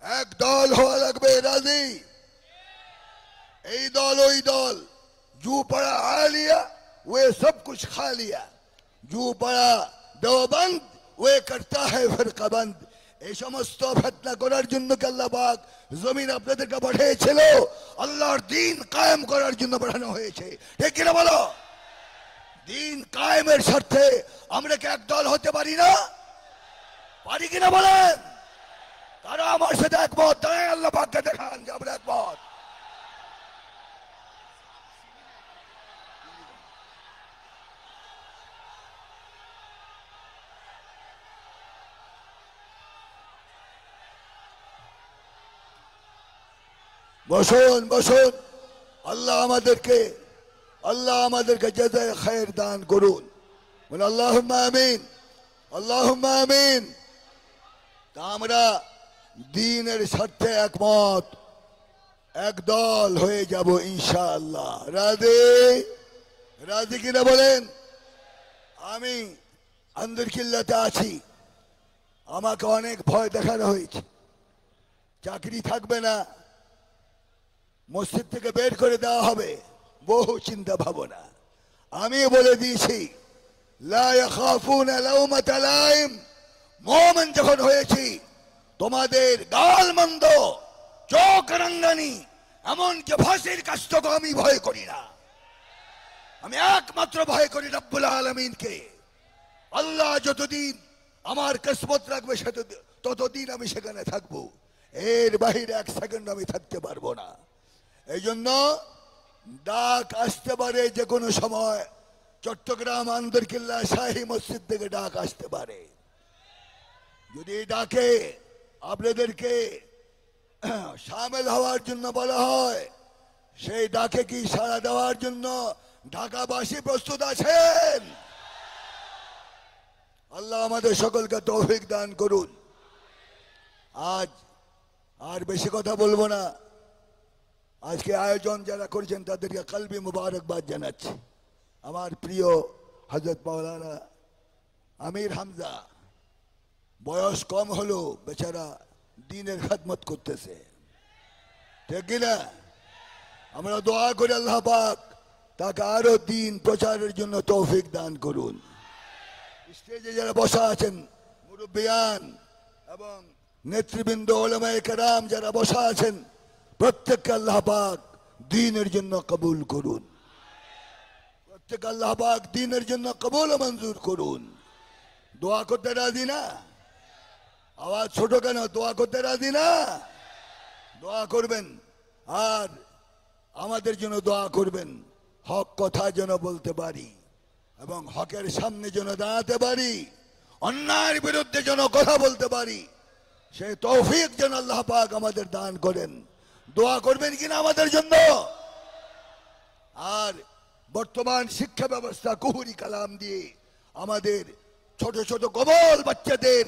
এক দল হওয়া লাগবে। রাজি? এই দল ওই দল, জু পড়া আলিয়া वे सब कुछ खा लिया, जू पड़ा देवबंद वे करता है फिरकाबंद। এই সমস্ত ফিতনা করার জন্য কি আল্লাহ পাক জমিন আপনাদেরকে পাঠিয়েছিল? আল্লাহর দ্বীন কায়েম করার জন্য পাঠানো হয়েছে, ঠিক কিনা বলো? দ্বীন কায়েমের স্বার্থে আমরা কি একদল হতে পারি না? পারি কিনা বলেন? তারা আমার সাথে একমত, তাই আল্লাহ পাককে দেখান যে আমরা একমত। বসুন বসুন, আল্লাহ আমাদেরকে জাযায়ে খায়ের দান করুন, বলে আল্লাহুম্মা আমিন, আল্লাহুম্মা আমিন। তা আমরা দ্বীনের স্বার্থে একমত, একদল হয়ে যাব ইনশাআল্লাহ। রাজি? রাজি কিনা বলেন? আমি আন্দরকিল্লাতে আছি, আমাকে অনেক ভয় দেখানো হয়েছে, চাকরি থাকবে না, মসজিদ থেকে বের করে দেওয়া হবে, বহু চিন্তা ভাবনা। আমি বলে দিয়েছি লা ইয়াখাফুনা লাউমাতা লাইম, মুমিন যখন হয়েছি তোমাদের গালমন্দ, চোখ রাঙ্গানি, এমনকি ফাঁসির কাজটাকে আমি ভয় করি না। আমি একমাত্র ভয় করি রব্বুল আলামিনকে। আল্লাহ যতদিন আমার কিসমত রাখবে ততদিন আমি সেখানে থাকবো, এর বাইরে এক সেকেন্ড আমি থাকতে পারবো না। এই জন্য ডাক আসতে পারে যে কোনো সময়, চট্টগ্রাম আন্দরকিল্লা শাহী মসজিদ থেকে ডাক আসতে পারে। যদি ডাকে আপনাদেরকে শামিল হওয়ার জন্য বলা হয়, সেই ডাকে কি সাড়া দেওয়ার জন্য ঢাকাবাসী প্রস্তুত আছেন? আল্লাহ আমাদের সকলকে তৌফিক দান করুন। আজ আর বেশি কথা বলবো না, আজকে আয়োজন যারা করেছেন তাদেরকে কলবি মুবারকবাদ জানাচ্ছি। আমার প্রিয় হযরত মাওলানা আমির হামজা, বয়স কম হলো, বেচারা দ্বীনের খেদমত করতেছে, ঠিক কিনা? আমরা দোয়া করি আল্লাহ পাক তাকে আরো দ্বীন প্রচারের জন্য তৌফিক দান করুন। স্টেজে যারা বসা আছেন, মুরব্বিয়ান এবং নেতৃবৃন্দ, উলামায়ে কেরাম যারা বসা আছেন, প্রত্যেককে আল্লাহ পাক দ্বীনের জন্য কবুল করুন, প্রত্যেক আল্লাহ পাক দ্বীনের জন্য কবুল ও মঞ্জুর করুন। দোয়া করতে রাজি না? আওয়াজ ছোট কেন? দোয়া করতে রাজি না? দোয়া করবেন, আর আমাদের জন্য দোয়া করবেন, হক কথা যেন বলতে পারি এবং হকের সামনে যেন দাঁড়াতে পারি, অন্যায়ের বিরুদ্ধে যেন কথা বলতে পারি, সেই তৌফিক যেন আল্লাহ পাক আমাদের দান করেন। দোয়া করবেন কিনা আমাদের জন্য? আর বর্তমান শিক্ষা ব্যবস্থা কুহুরি কালাম দিয়ে আমাদের ছোট ছোট কবল বাচ্চাদের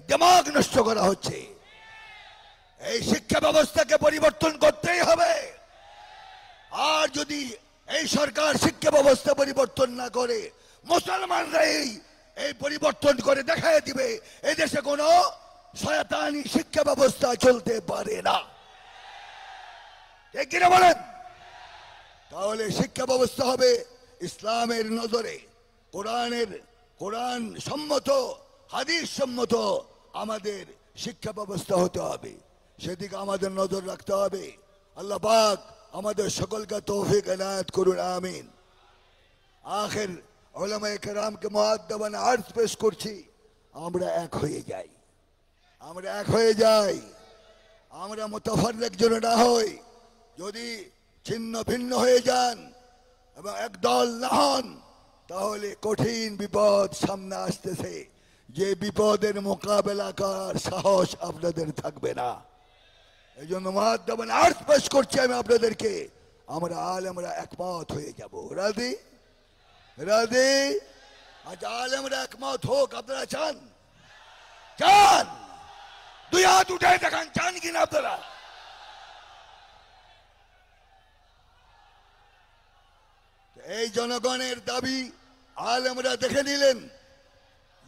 দিমাগ নষ্ট করা হচ্ছে। এই শিক্ষা ব্যবস্থাকে পরিবর্তন করতেই হবে। আর যদি এই সরকার শিক্ষা ব্যবস্থা পরিবর্তন না করে, মুসলমানরাই এই পরিবর্তন করে দেখায় দিবে এই দেশে কোনো শয়তানি শিক্ষা ব্যবস্থা চলতে পারে না, ঠিক কিনা বলেন? তাহলে শিক্ষা ব্যবস্থা হবে ইসলামের নজরে, কোরআন সম্মত, হাদিস সম্মত আমাদের শিক্ষা ব্যবস্থা হতে হবে, সেদিকে আমাদের নজর রাখতে হবে। আল্লাহ পাক আমাদের সকলকে তৌফিক এনায়েত করুন, আমিন। আখির উলামায়ে কেরামকে মুআদ্দাবান আরজ পেশ করছি, আমরা এক হয়ে যাই, আমরা এক হয়ে যাই, আমরা মুতাফাররিক যেন না হই। যদি ছিন্ন ভিন্ন হয়ে যান এবং একদল না হন, তাহলে কঠিন বিপদ সামনে আসতেছে, যে বিপদের মোকাবেলা করার সাহস আপনাদের থাকবে না। এই জন্য মুআদ্দাবান আরজ পেশ করছি আমি আপনাদেরকে, আমরা একমত হয়ে যাব। রাজি? রাধে। আজ আলেমরা একমত হোক, আপনারা চান? চান? দুই হাত উঠে দেখান, চান কিনা আপনারা? এই জনগণের দাবি আলেমরা দেখে নিলেন।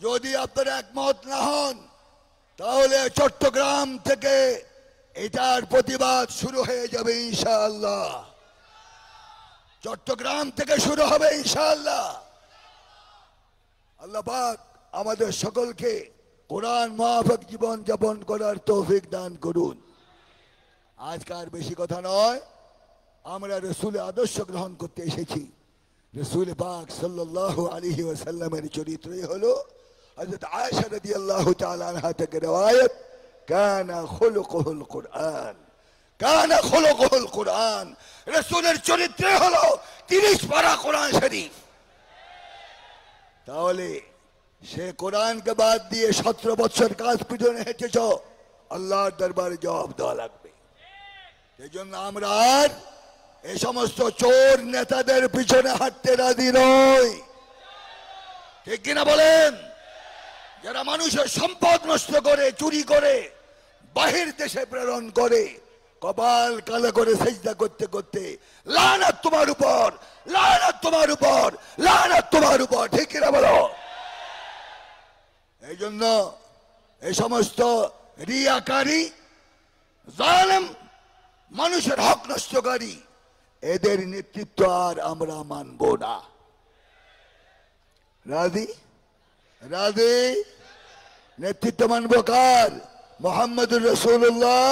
যদি আপনারা একমত না হন, তাহলে চট্টগ্রাম থেকে এটার প্রতিবাদ শুরু হয়ে যাবে ইনশাআল্লাহ। চট্টগ্রাম থেকে শুরু হবে ইনশাআল্লাহ। আল্লাহ পাক আমাদের সকলকে কোরআন মাফিক জীবন যাপন করার তৌফিক দান করুন। আজকার বেশি কথা নয়, আমরা রসুলের আদর্শ গ্রহণ করতে এসেছি। রসুল পাক সাল্লাল্লাহু আলাইহি ওয়াসাল্লামের চরিত্রই হলো হযরত আয়েশা রাদিয়াল্লাহু তাআলা আনহা থেকে রওয়ায়াত, কানা খুলুকুহুল কুরআন, কানা খুলুকুহুল কুরআন। রসুলের চরিত্র হলো 30 পারা কোরআন শরীফ। তাহলে সে কোরআনকে বাদ দিয়ে 17 বছর কাজ পিছনে হেঁটেছ, আল্লাহর দরবারে জবাব দেওয়া লাগবে। এই জন্য আমরা আর এই সমস্ত চোর নেতাদের পিছনে হাঁটতে রাজি নই, ঠিক কিনা বলেন? যারা মানুষের সম্পদ নষ্ট করে, চুরি করে, বাহির দেশে প্রেরণ করে, কপাল কালো করে সেজদা করতে করতে লানাত তোমার উপর, লানাত তোমার উপর, লানাত তোমার উপর, ঠিক কিনা বলো? এই জন্য এই সমস্ত রিয়াকারী, জালেম, মানুষের হক নষ্টকারী, এদের নেতৃত্ব আর আমরা মানব না। রাজি? রাজি? নেতৃত্ব মানব কার? মুহাম্মদুর রাসূলুল্লাহ।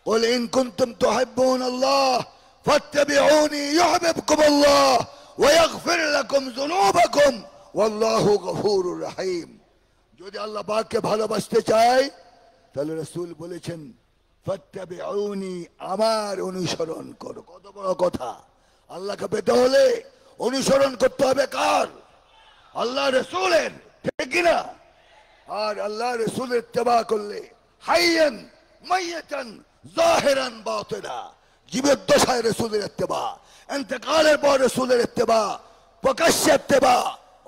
قل إن كنتم تحبون الله فاتبعوني يحببكم الله ويغفر لكم ذنوبكم والله غفور رحيم। যদি আল্লাহ পাককে ভালোবাসতে চাই, তাহলে রাসূল বলেছেন ফাত্তাবিউনি, আমার অনুসরণ করো। কত বড় কথা! আল্লাহকে পেতে হলে অনুসরণ করতে হবে কার? আল্লাহ রাসূলের, ঠিক কিনা? আর আল্লাহ রাসূলের ইত্তেবা করলে হাইয়ান মাইয়াতান জাহিরান বাতিনা, জীবদ্দশায় রাসূলের ইত্তেবা, ইন্তেকালের পর রাসূলের ইত্তেবা, প্রকাশ্য ইত্তেবা,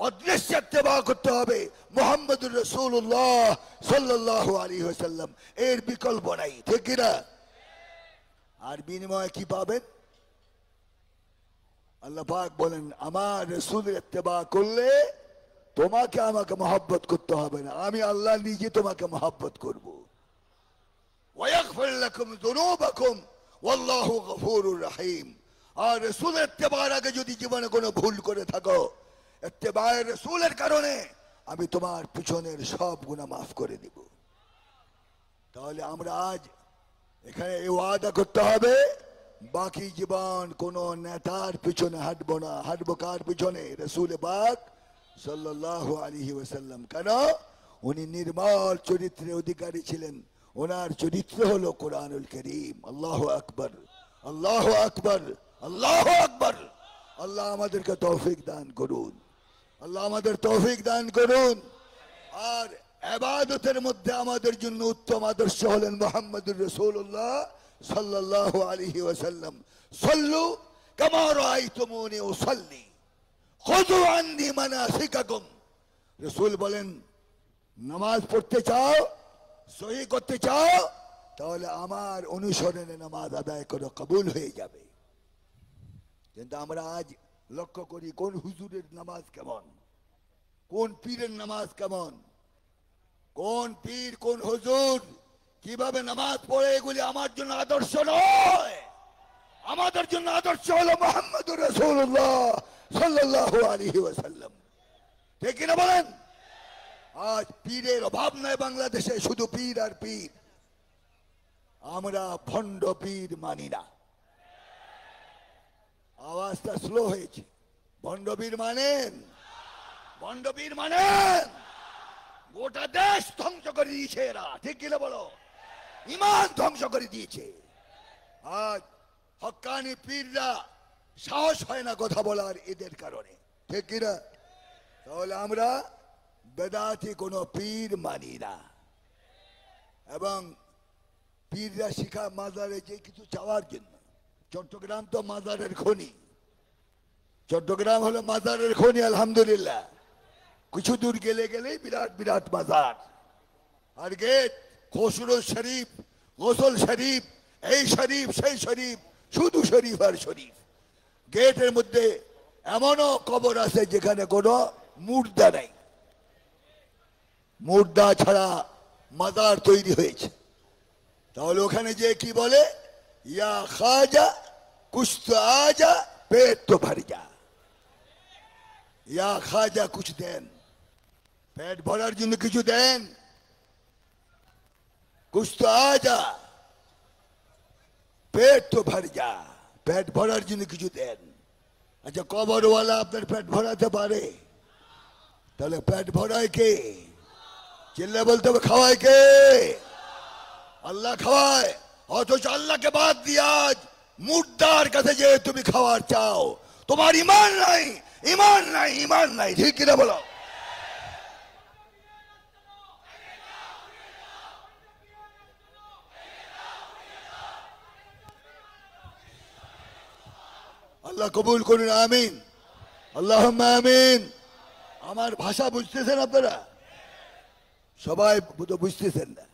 অদৃশ্য ইত্তেবা করতে হবে মুহাম্মদুর রাসূলুল্লাহ সাল্লাল্লাহু আলাইহি ওয়াসাল্লাম। এর বিকল্প নাই, ঠিক কিনা? আর বিনিময়ে কি পাবেন? আল্লাহ পাক বলেন আমার রাসূলের ইত্তেবা করলে তোমাকে আমাকে মহব্বত করতে হবে না, আমি আল্লাহ নিজে তোমাকে মহব্বত করব। ওয়াগফির লাকুম যুনুবাকুম ওয়াল্লাহু গফুরুর রহিম। আর রাসূলের ইত্তেবার আগে যদি জীবনে কোনো ভুল করে থাকো, ইত্তেবায়ে রাসূলের কারণে আমি তোমার পিছনের সব গুনাহ মাফ করে দেব। তাহলে আমরা আজ এখানে এই ওয়াদা করতে হবে, বাকি জীবন কোন নেতার পিছনে হাঁটবো না। হাঁটবো কার পিছনে? রাসূল পাক সাল্লাল্লাহু আলাইহি ওয়াসাল্লাম। কেন? উনি নির্মল চরিত্রের অধিকারী ছিলেন। ওনার চরিত্র হলো কোরআনুল কারীম। আল্লাহু আকবার, আল্লাহু আকবার, আল্লাহু আকবার। আল্লাহ আমাদেরকে তৌফিক দান করুন, আল্লাহ আমাদের তৌফিক দান করুন। আর ইবাদতের মধ্যে আমাদের জন্য উত্তম আদর্শ হলেন মুহাম্মদুর রাসূলুল্লাহ সাল্লাল্লাহু আলাইহি ওয়াসাল্লাম। সাল্লু কামা রাআইতুমুনি উসাল্লি খুযু আন্নী মানাসিকাকুম। রাসূল বলেন নামাজ পড়তে চাও, সহি করতে চাও, তাহলে আমার অনুসরণে নামাজ আদায় করো, কবুল হয়ে যাবে। কিন্তু আমরা আজ লক্ষ্য করি কোন হুজুরের নামাজ কেমন, কোন পীরের নামাজ কেমন, কোন পীর কোন হুজুর কিভাবে নামাজ পড়ে, এগুলি আমার জন্য আদর্শ নয়। আমাদের জন্য আদর্শ হলো মুহাম্মদুর রাসূলুল্লাহ সাল্লাল্লাহু আলাইহি ওয়াসাল্লাম, ঠিক কিনা বলেন? আজ পীরের অভাব নাই বাংলাদেশে, শুধু পীর আর পীর। আমরা ভণ্ড পীর মানি না। আওয়াজটা স্লো হয়েছে। ভণ্ড পীর মানেন? ভণ্ড পীর মানেন? গোটা দেশ ধ্বংস করে দিয়েছে এরা, ঠিক কিনা বলো? ইমান ধ্বংস করে দিয়েছে। আজ হক্কানি পীররা সাহস হয় না কথা বলার এদের কারণে, ঠিক কিনা? তাহলে আমরা বেদাতি কোনো পীর মানি না। এবং পীররা শিখা মাজারে যে কিছু চাওয়ার জন্য, চট্টগ্রাম তো মাজারের খনি, চট্টগ্রাম হলো মাজারের খনি, আলহামদুলিল্লাহ। কিছু দূর গেলে গেলেই বিরাট বিরাট মাজার। আর গেট খসরু শরীফ, গোসল শরীফ, এই শরীফ সেই শরীফ, শুধু শরীফ আর শরীফ। গেটের মধ্যে এমনও কবর আছে যেখানে কোনো মুর্দা নাই, মুর্দা ছাড়া মাজার তৈরি হয়েছে। তাহলে ওখানে যে কি বলে, ইয়া খাজা কুছ তো আজা পেট তো ভর যা, ইয়া খাজা কুছ দেন, পেট ভরার জন্য কিছু দেন, কুছ তো আজা পেট তো ভর যা, পেট ভরার জন্য কিছু দেন। আচ্ছা, কবরওয়ালা আপনার পেট ভরাতে পারে? তাহলে পেট ভরায় কে? চিল্লা বলতে হবে, খাওয়ায় কে? আল্লাহ খাওয়ায়। অথচ আল্লাহকে বাদ দিয়ে আজ মুর্দার কাছে যে তুমি খাওয়ার চাও, তোমার ইমান নাই, ইমান নাই, ইমান নাই। ঠিক কিনা বলো? আল্লাহ কবুল করুন, আমিন, আল্লাহুম্মা আমিন। আমার ভাষা বুঝতেছেন আপনারা? সবাই তো বুঝতেছেন না,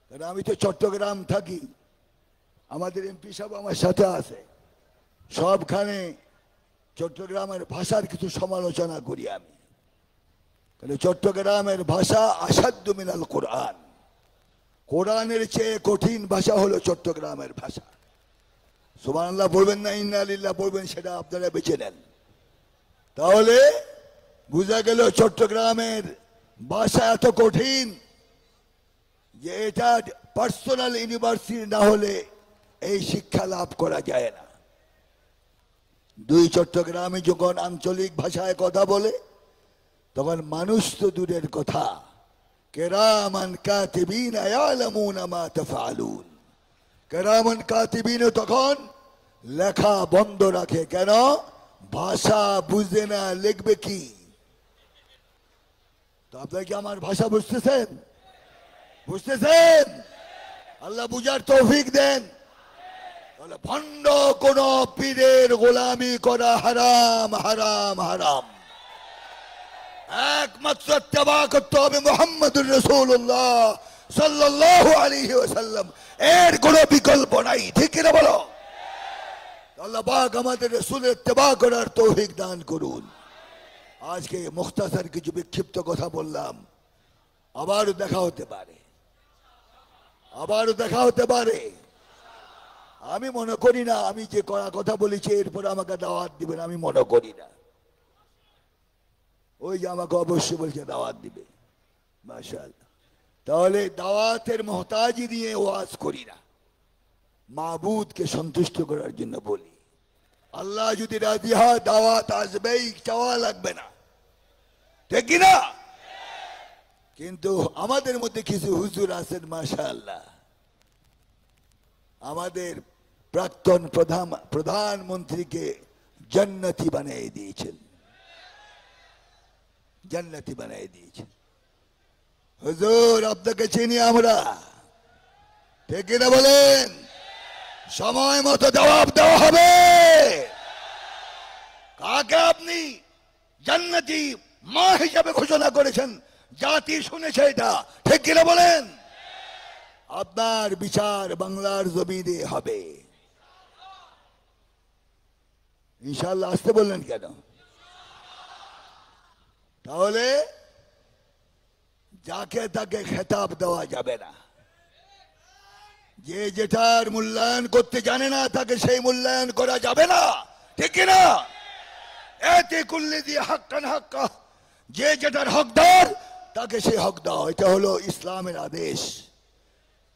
কারণ আমি তো চট্টগ্রাম থাকি, আমাদের এমপি সাহেব আমার সাথে আছে। সবখানে চট্টগ্রামের ভাষার কিছু সমালোচনা করি আমি, কারণ চট্টগ্রামের ভাষা আসাদ্দু মিনাল কোরআন, কোরআনের চেয়ে কঠিন ভাষা হলো চট্টগ্রামের ভাষা। সুবহানাল্লাহ বলবেন না ইন্না লিল্লাহ বলবেন, সেটা আপনারা বেছে নেন। তাহলে বুঝা গেল চট্টগ্রামের ভাষা এত কঠিন যে এটা পার্সোনাল ইউনিভার্সিটি না হলে এই শিক্ষা লাভ করা যায় না। দুই চট্টগ্রামে যখন আঞ্চলিক ভাষায় কথা বলে তখন মানুষ তো দূরের কথা, কেরামান কাতিবিন ইয়ালামুনা মা তাফআলুন, কেরামান কাতিবিন তখন লেখা বন্ধ রাখে। কেন? ভাষা বুঝে না, লিখবে কি? তো আপনারা কি আমার ভাষা বুঝতেছেন? বুঝতেছেন? আল্লাহ বুঝার তৌফিক দেন। তাহলে ভণ্ড কোন পীরের গোলামি করা হারাম, হারাম, হারাম। একমাত্র ইত্তেবা করতে হবে মুহাম্মদুর রাসূলুল্লাহ সাল্লাল্লাহু আলাইহি ওয়াসাল্লাম, এর কোনো বিকল্প নাই। ঠিক কিনা বলো? আল্লাহ পাক আমাদের রাসূলের ইত্তেবা করার তৌফিক দান করুন। আজকে মুখতাসার কিছু বিক্ষিপ্ত কথা বললাম, আবারও দেখা হতে পারে, আবারও দেখা হতে পারে। আমি মনে করি না আমি যে কড়া কথা বলেছি এরপরে আমাকে দাওয়াত দিবেন, আমি মনে করি না। ওই যে আমাকে অবশ্যই বলছে দাওয়াত দিবে, মাশাআল্লাহ। তাহলে দাওয়াতের মোহতাজি নিয়ে ওয়াজ করি না, মাবুদকে সন্তুষ্ট করার জন্য বলি। আল্লাহ যদি রাজি হয় দাওয়াত আসবেই, চাওয়া লাগবে না, ঠিক কিনা? কিন্তু আমাদের মধ্যে কিছু হুজুর আছেন মাশাআল্লাহ, আমাদের প্রাক্তন প্রধানমন্ত্রীকে জান্নাতি বানিয়ে দিয়েছেন, জান্নাতি বানিয়ে দিয়েছেন। হুজুর আপনাকে চিনি আমরা, ঠিক কিনা বলেন? সময় মতো জবাব দেওয়া হবে। কাকে আপনি জান্নাতি মা হিসাবে ঘোষণা করেছেন? জাতি শুনেছে এটা, ঠিক কিনা বলেন? আপনার বিচার বাংলার জমিনে হবে ইনশাআল্লাহ। আসতে বললেন কেন? তাহলে যাকে তাকে খেতাব দেওয়া যাবে না। যে যেটার মূল্যায়ন করতে জানে না তাকে সেই মূল্যায়ন করা যাবে না, ঠিক কিনা? এতে কুল্লি দিয়ে হাক্কান হাক্কা, যে যেটার হকদার তাকে সেই হক দাও, এটা হলো ইসলামের আদেশ।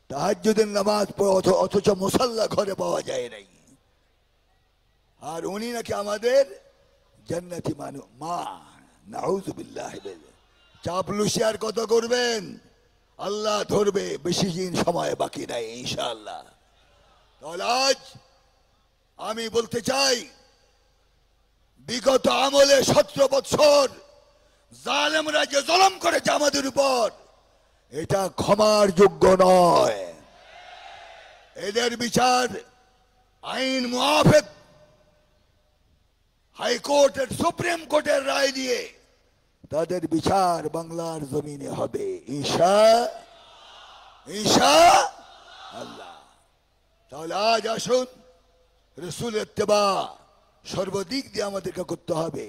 তাহাজ্জুদের নামাজ পড়ে অথচ মুসাল্লা ঘরে পাওয়া যায় নাই, আর উনি নাকি আমাদের জান্নাতি মানুষ। মা নাউযুবিল্লাহ। চাপলুসি আর কত করবেন? আল্লাহ ধরবে, বেশি দিন সময় বাকি নাই ইনশাআল্লাহ। তাহলে আজ আমি বলতে চাই, বিগত আমলে 17 বছর জালেমরা যে জুলুম করেছে আমাদের উপর, এটা ক্ষমার যোগ্য নয়। এদের বিচার আইন মুআফিক হাইকোর্টের সুপ্রিম কোর্টের রায় দিয়ে তাদের বিচার বাংলার জমিনে হবে ইনশাআল্লাহ। তাহলে আজ আসুন রসুল ইত্তেবা সর্বদিক দিয়ে আমাদেরকে করতে হবে।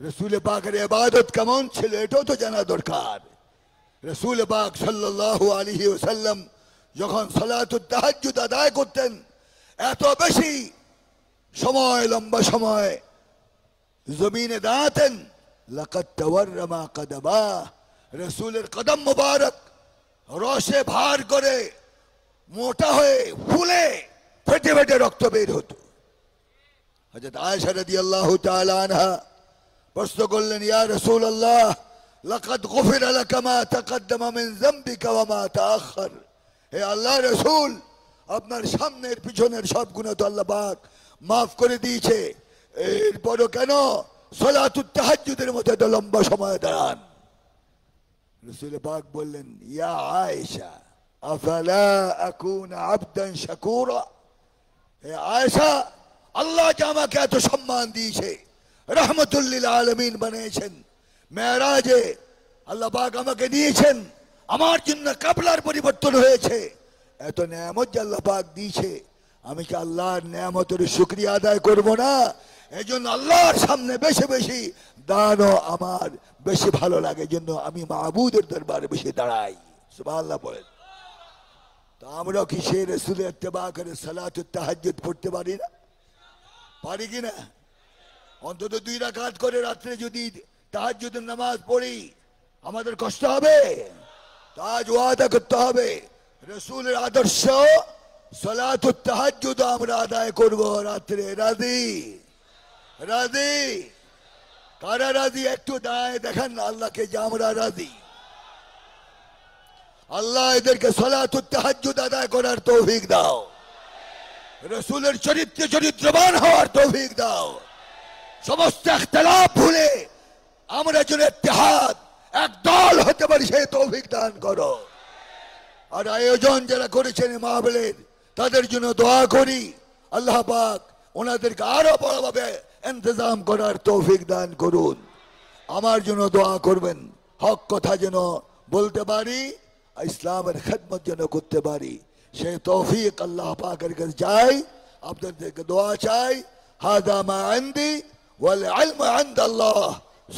রসুল পাকের ইবাদত কেমন ছিল এটাও তো জানা দরকার। রসুল পাক সাল্লাল্লাহু আলাইহি ওয়াসাল্লাম যখন সালাতুত তাহাজ্জুদ আদায় করতেন, এত বেশি সময়, লম্বা সময় জমিনে দাঁড়াতেন। লাকাদ তাওয়াররামা কদমা, রসুলের কদম মুবারক রসে ভার করে মোটা হয়ে ফুলে ফেটে ফেটে রক্ত বের হতো। হযরত আয়েশা রাদিয়াল্লাহু তাআলা আনহা প্রশ্ন করলেন, ইয়া রাসূলুল্লাহ, লাকাদ গুফিরা লাকা মা তাকদ্দামা মিন যামবিকা ওয়া মা তাআখার। হে আল্লাহ রসুল, আপনার সামনের পিছনের সব গুনাহ তো আল্লাহ পাক মাফ করে দিয়েছে, এরপরও কেন সালাতুত তাহাজ্জুদের মধ্যে এত লম্বা সময় দাঁড়ান? রসুল পাক বললেন, ইয়া আয়েশা, আফালা আকুনা আবদান শাকুরা। হে আয়েশা, আল্লাহ যে আমাকে এত সম্মান দিয়েছে, রহমতুল লিল আলামিন বানিয়েছেন, মেরাজে আল্লাহ পাক আমাকে দিয়েছেন, আমার জন্য কাবলার পরিবর্তন হয়েছে, এত নেয়ামত যে আল্লাহ পাক দিয়েছে, আমি কি আল্লাহর নেয়ামতের শুকরিয়া আদায় করব না? এই জন্য আল্লাহর সামনে বেশি বেশি দানও আমার বেশি ভালো লাগে, জন্য আমি মাবুদের দরবারে বেশি দাঁড়াই। সুবহানাল্লাহ বলেন। তো আমরা কি সে রাসূলের ইত্তেবা করে সালাতুত তাহাজ্জুদ পড়তে পারি না? পারি কি না? অন্তত 2 রাকাত করে রাত্রে যদি তাহাজ্জুদের নামাজ পড়ি আমাদের কষ্ট হবে? তাজ ওয়াদা করতে হবে, রসুলের আদর্শ সালাতুত তাহাজ্জুদ আমরা আদায় করব রাত্রে। রাজি? রাজি? কারা রাজি? একটু দাঁড়ায় দেখান না আল্লাহকে যে আমরা রাজি। আল্লাহ এদেরকে সালাতুত তাহাজ্জুদ আদায় করার তৌফিক দাও, রসুলের চরিত্রে চরিত্রবান হওয়ার তৌফিক দাও, সমস্ত ইখতিলাফ ভুলে আমরা যেন ইত্তেহাদ এক দল হতে পারি সেই তৌফিক দান করো। আর আয়োজন যারা করেছেন মাহফিলের তাদের জন্য দোয়া করি, আল্লাহ পাক ওনাদেরকে আরো বড়ভাবে ইন্তজাম করার তৌফিক দান করুন। আমার জন্য দোয়া করবেন, হক কথা যেন বলতে পারি, ইসলামের খেদমত যেন করতে পারি, সেই তৌফিক আল্লাহ পাকের কাছে চাই, আপনাদেরকে দোয়া চাই। হাদা মা ইনদি ওয়াল ইলমু ইনদাল্লাহ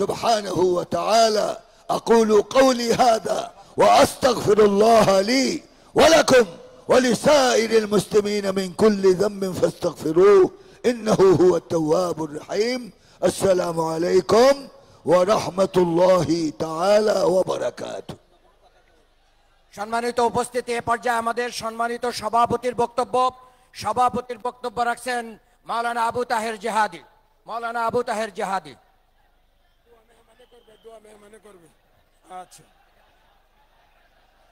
সুবহানাহু ওয়া তাআলা। আকুলু কওলি হাদা ওয়া আস্তাগফিরুল্লাহ লি ওয়া লাকুম ওয়া লিসাইরিল মুসলিমিন মিন কুল্লি যামবিন ফাস্তাগফিরুহু ইন্নাহু হুয়াত তাওয়াবুর রহিম। আসসালামু আলাইকুম ওয়া রাহমাতুল্লাহি তাআলা ওয়া বারাকাতুহু। সম্মানিত উপস্থিতি, এ পর্যায়ে আমাদের সম্মানিত সভাপতির বক্তব্য রাখছেন মাওলানা আবু তাহের জিহাদি। মাওলানা আবু তাহের জিহাদি। আচ্ছা,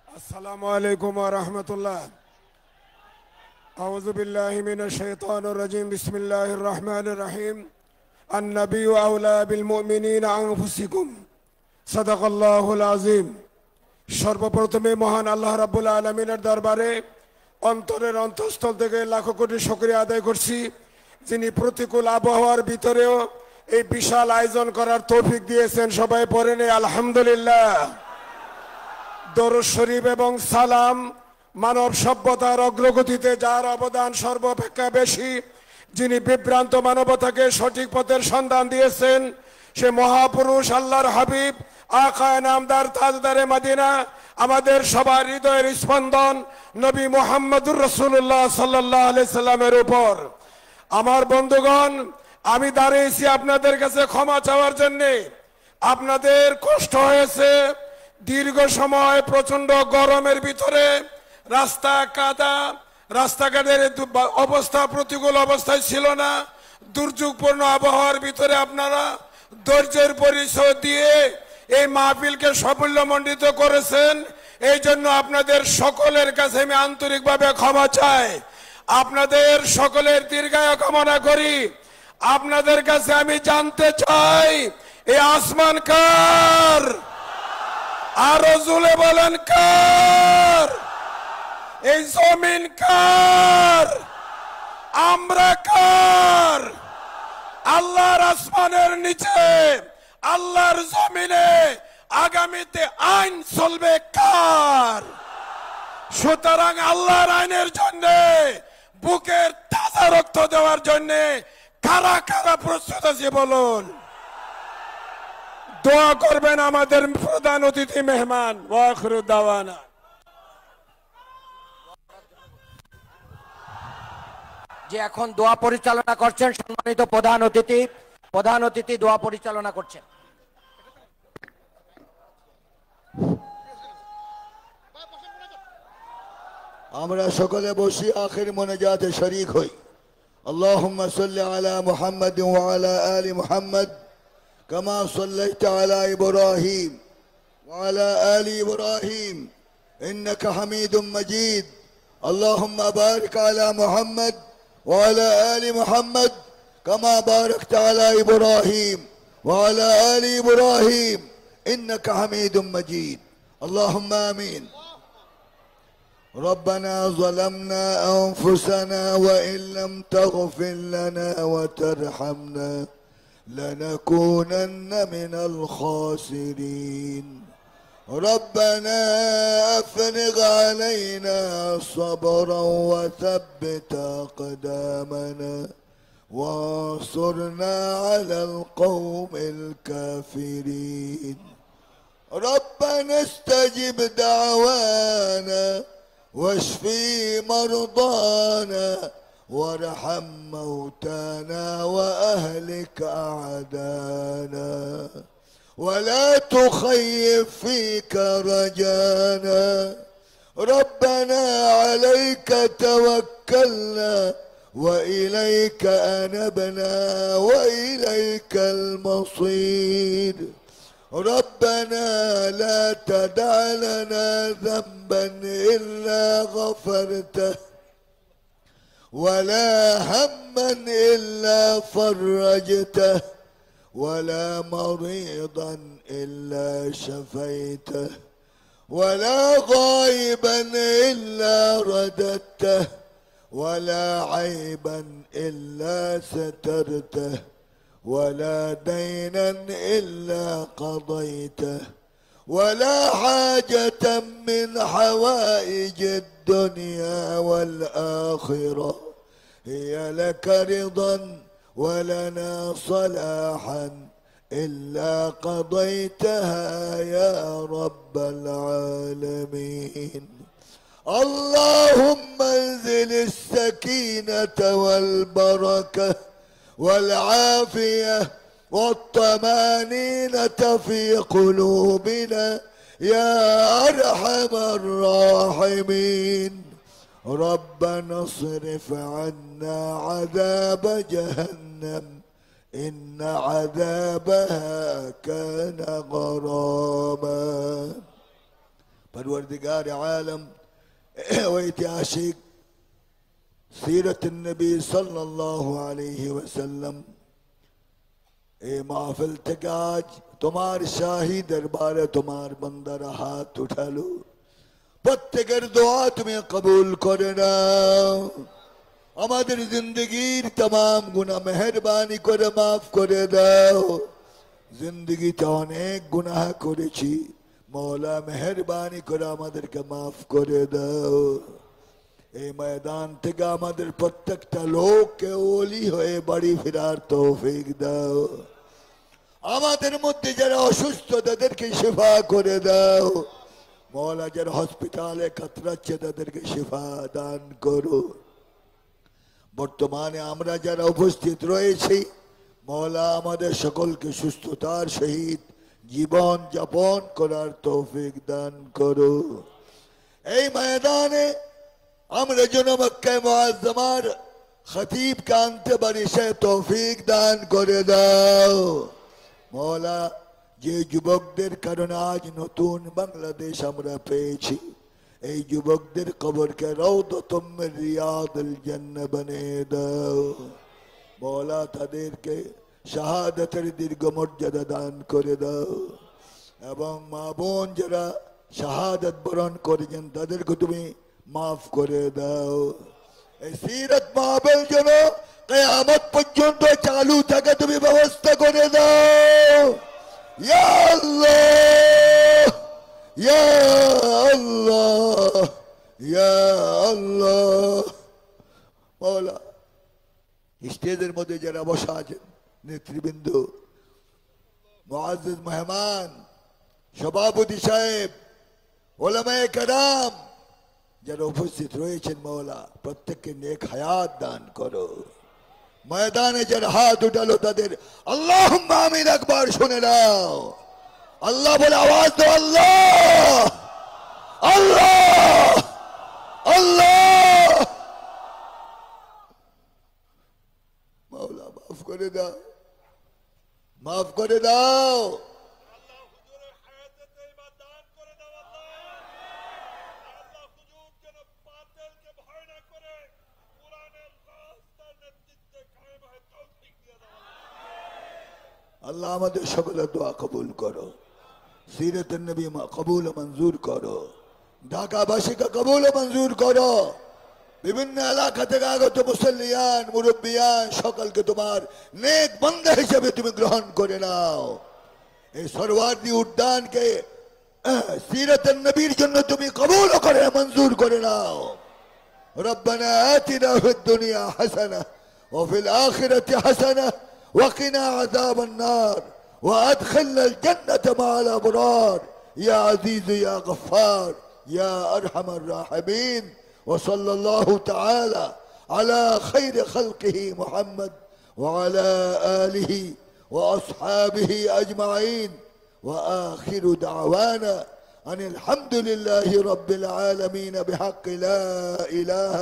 আসসালামু আলাইকুম ওয়া রাহমাতুল্লাহ। আউযু বিল্লাহি মিনাশ শাইতানির রাজিম। বিসমিল্লাহির রহমানির রহিম। আন-নাবিয়্যু আওলা বিল মুমিনিনা আনফুসিকুম। সাদাকাল্লাহুল আযীম। সর্বপ্রথমে মহান আল্লাহ রাব্বুল আলামিনের দরবারে অন্তরের অন্তঃস্থল থেকে লাখো কোটি শুকরিয়া আদায় করছি, যিনি প্রতিকূল আবহাওয়ার ভিতরেও এই বিশাল আয়োজন করার তৌফিক দিয়েছেন। সবাই পড়েন আলহামদুলিল্লাহ। দরুদ শরীফ এবং সালাম মানব সভ্যতার অগ্রগতিতে যার অবদান সর্বাপেক্ষা বেশি, যিনি বিভ্রান্ত মানবতাকে সঠিক পথের সন্ধান দিয়েছেন, সে মহাপুরুষ আল্লাহর হাবিব আকায়ে নামদার তাজদারে মদিনা, আমাদের সবার হৃদয়ের স্পন্দন নবী মুহাম্মদুর রাসূলুল্লাহ সাল্লাল্লাহু আলাইহি সাল্লামের উপর। আমার বন্ধুগণ, আমি দাঁড়িয়েছি আপনাদের কাছে ক্ষমা চাওয়ার জন্য। আপনাদের কষ্ট হয়েছে, দীর্ঘ সময় প্রচন্ড গরমের ভিতরে রাস্তা কাদা, রাস্তাঘাটের অবস্থা প্রতিকূল অবস্থায় ছিল না, দুর্যোগপূর্ণ আবহাওয়ার ভিতরে আপনারা ধৈর্যের পরিচয় দিয়ে এই মাহফিলকে সাফল্যমণ্ডিত করেছেন। এই জন্য আপনাদের সকলের কাছে আমি আন্তরিকভাবে ক্ষমা চাই, আপনাদের সকলের দীর্ঘায়ু কামনা করি। আপনাদের কাছে আমি জানতে চাই, এই আসমান কার? আরো জোরে বলেন কার? এই জমিন কার? আমরা কার? আল্লাহর আসমানের নিচে আল্লাহর জমিনে আগামীতে আইন চলবে কার? সুতরাং আল্লাহর আইনের জন্য বুকের তাজা রক্ত দেওয়ার জন্য কারা কারা প্রস্তুত আছে বলুন। দোয়া করবেন আমাদের প্রধান অতিথি মেহমান। ওয়া আখিরু দাওয়ানা। যে এখন দোয়া পরিচালনা করছেন সম্মানিত প্রধান অতিথি দোয়া পরিচালনা করছেন। আমরা সকলে বসি আখির মোনাজাতে শরীক হই। আল্লাহুম্মা সাল্লি আলা মুহাম্মাদ ওয়া আলা আলি মুহাম্মাদ কামা সাল্লাইতা আলা ইব্রাহিম ওয়া আলা আলি ইব্রাহিম ইন্নাকা হামিদুম মাজিদ। আল্লাহুম্মা বারিক আলা মুহাম্মাদ ওয়া আলা আলি মুহাম্মাদ কামা বারাকতা আলা ইব্রাহিম ওয়া আলা আলি ইব্রাহিম ইন্নাকা হামিদুম মাজিদ। আল্লাহুম্মা আমিন। ربنا ظلمنا أنفسنا وإن لم تغفر لنا وترحمنا لنكونن من الخاسرين. ربنا أفرغ علينا صبرا وثبت أقدامنا وانصرنا على القوم الكافرين. ربنا استجب دعوانا واشفي مرضانا وارحم موتانا وأهلك أعدانا ولا تخيب فيك رجانا. ربنا عليك توكلنا وإليك أنبنا وإليك المصير. ربنا لا تدع لنا ذنبا إلا غفرته ولا هما إلا فرجته ولا مريضا إلا شفيته ولا غائبا إلا رددته ولا عيبا إلا سترته ولا دينا إلا قضيته ولا حاجة من حوائج الدنيا والآخرة هي لك رضا ولنا صلاحا إلا قضيتها يا رب العالمين. اللهم انزل السكينة والبركة والعافية والطمانينة في قلوبنا يا أرحم الراحمين. ربنا اصرف عنا عذاب جهنم إن عذابها كان غراما. پروردگار عالم وإتعاشق سیرت النبی صلی اللہ علیہ وسلم اے محفل تک آج تمہار شاہی دربار تمہار بندر ہاتھ اٹھا لو প্রত্যেকের দোয়া তুমি কবুল করে নাও। আমাদের জিন্দগির तमाम গুনাহ মেহেরবানি করে মাফ করে দাও। জিন্দগিতে অনেক গুনাহ করেছি, মওলা মেহেরবানি করে আমাদেরকে মাফ করে দাও। এই ময়দান থেকে আমাদের প্রত্যেকটা লোককে ওলি হয়ে বাড়ি ফেরার তৌফিক দাও। আমাদের মধ্যে যারা অসুস্থ তাদেরকে শিফা করে দাও। মওলা যারা হসপিটালে কাতরাচ্ছে তাদেরকে শিফা দান করো। বর্তমানে আমরা যারা উপস্থিত রয়েছি মওলা আমাদের সকলকে সুস্থতার সহিত জীবন যাপন করার তৌফিক দান করো। এই ময়দানে আমরা যেন মক্কা মুআজ্জামার খতিবকে আনতে পারি সে তৌফিক দান করে দাও। মওলা যে যুবকদের কারণে আজ নতুন বাংলাদেশ আমরা পেয়েছি এই যুবকদের কবরকে রওদাতুম মিন রিয়াদিল জান্নাহ বানিয়ে দাও। মওলা তাদেরকে শাহাদাতের দীর্ঘ মর্যাদা দান করে দাও এবং মা বোন যারা শাহাদাত বরণ করেছেন তাদেরকে তুমি মাফ করে দাও। এই সিরাত মাহফিল যেন কিয়ামত পর্যন্ত চালু থাকে তুমি ব্যবস্থা করে দাও ইয়া আল্লাহ ইয়া আল্লাহ ইয়া আল্লাহ। মাওলা, স্টেজের মধ্যে যারা বসা আছেন নেতৃবৃন্দ, মুআজ্জিজ মেহমান, সভাপতি সাহেব, ওলামায়ে কেরাম যারা উপস্থিত রয়েছেন, মাওলা প্রত্যেককে নেক হায়াত দান করো। ময়দানে যারা হাত উঠালো তাদের আল্লাহুম্মা আমিন একবার শুনে নাও। আল্লাহ বলে আওয়াজ দাও, আল্লাহ আল্লাহ আল্লাহ। মাওলা মাফ করে দাও, মাফ করে দাও। আল্লাহ আমাদের সকলের দোয়া কবুল করো, সিরাতুন নবী কবুল ও মঞ্জুর করো, ঢাকাবাসীকে কবুল ও মঞ্জুর করো। বিভিন্ন এলাকা থেকে আগত মুসল্লিয়ান মুরব্বিয়ান সকলকে তোমার নেক বান্দা হিসেবে তুমি গ্রহণ করে নাও। এই সরওয়ার্দী উদ্যানকে সিরাতুন নবীর জন্য তুমি কবুল করে মঞ্জুর করে নাও। রব্বানা আতিনা ফিদ দুনিয়া হাসানা ওয়া ফিল আখিরাতি হাসানা وقنا عذاب النار وادخلنا الجنة مع الأبرار يا عزيز يا غفار يا أرحم الراحمين. وصلى الله تعالى على خير خلقه محمد وعلى آله وأصحابه أجمعين. وآخر دعوانا أن الحمد لله رب العالمين بحق لا إله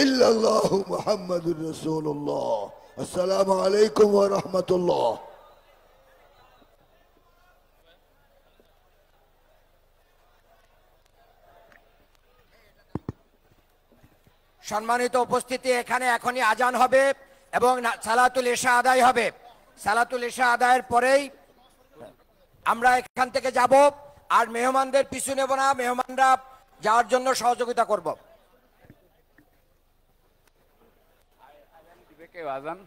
إلا الله محمد رسول الله. السلام عليكم ورحمة الله. সম্মানিত উপস্থিতি, এখানে এখনই আজান হবে এবং সালাতুল ইশা আদায় হবে। সালাতুল ইশা আদায়ের পরেই আমরা এখান থেকে যাব, আর মেহমানদের পিছু নেব না, মেহমানরা যাওয়ার জন্য সহযোগিতা করব। আজান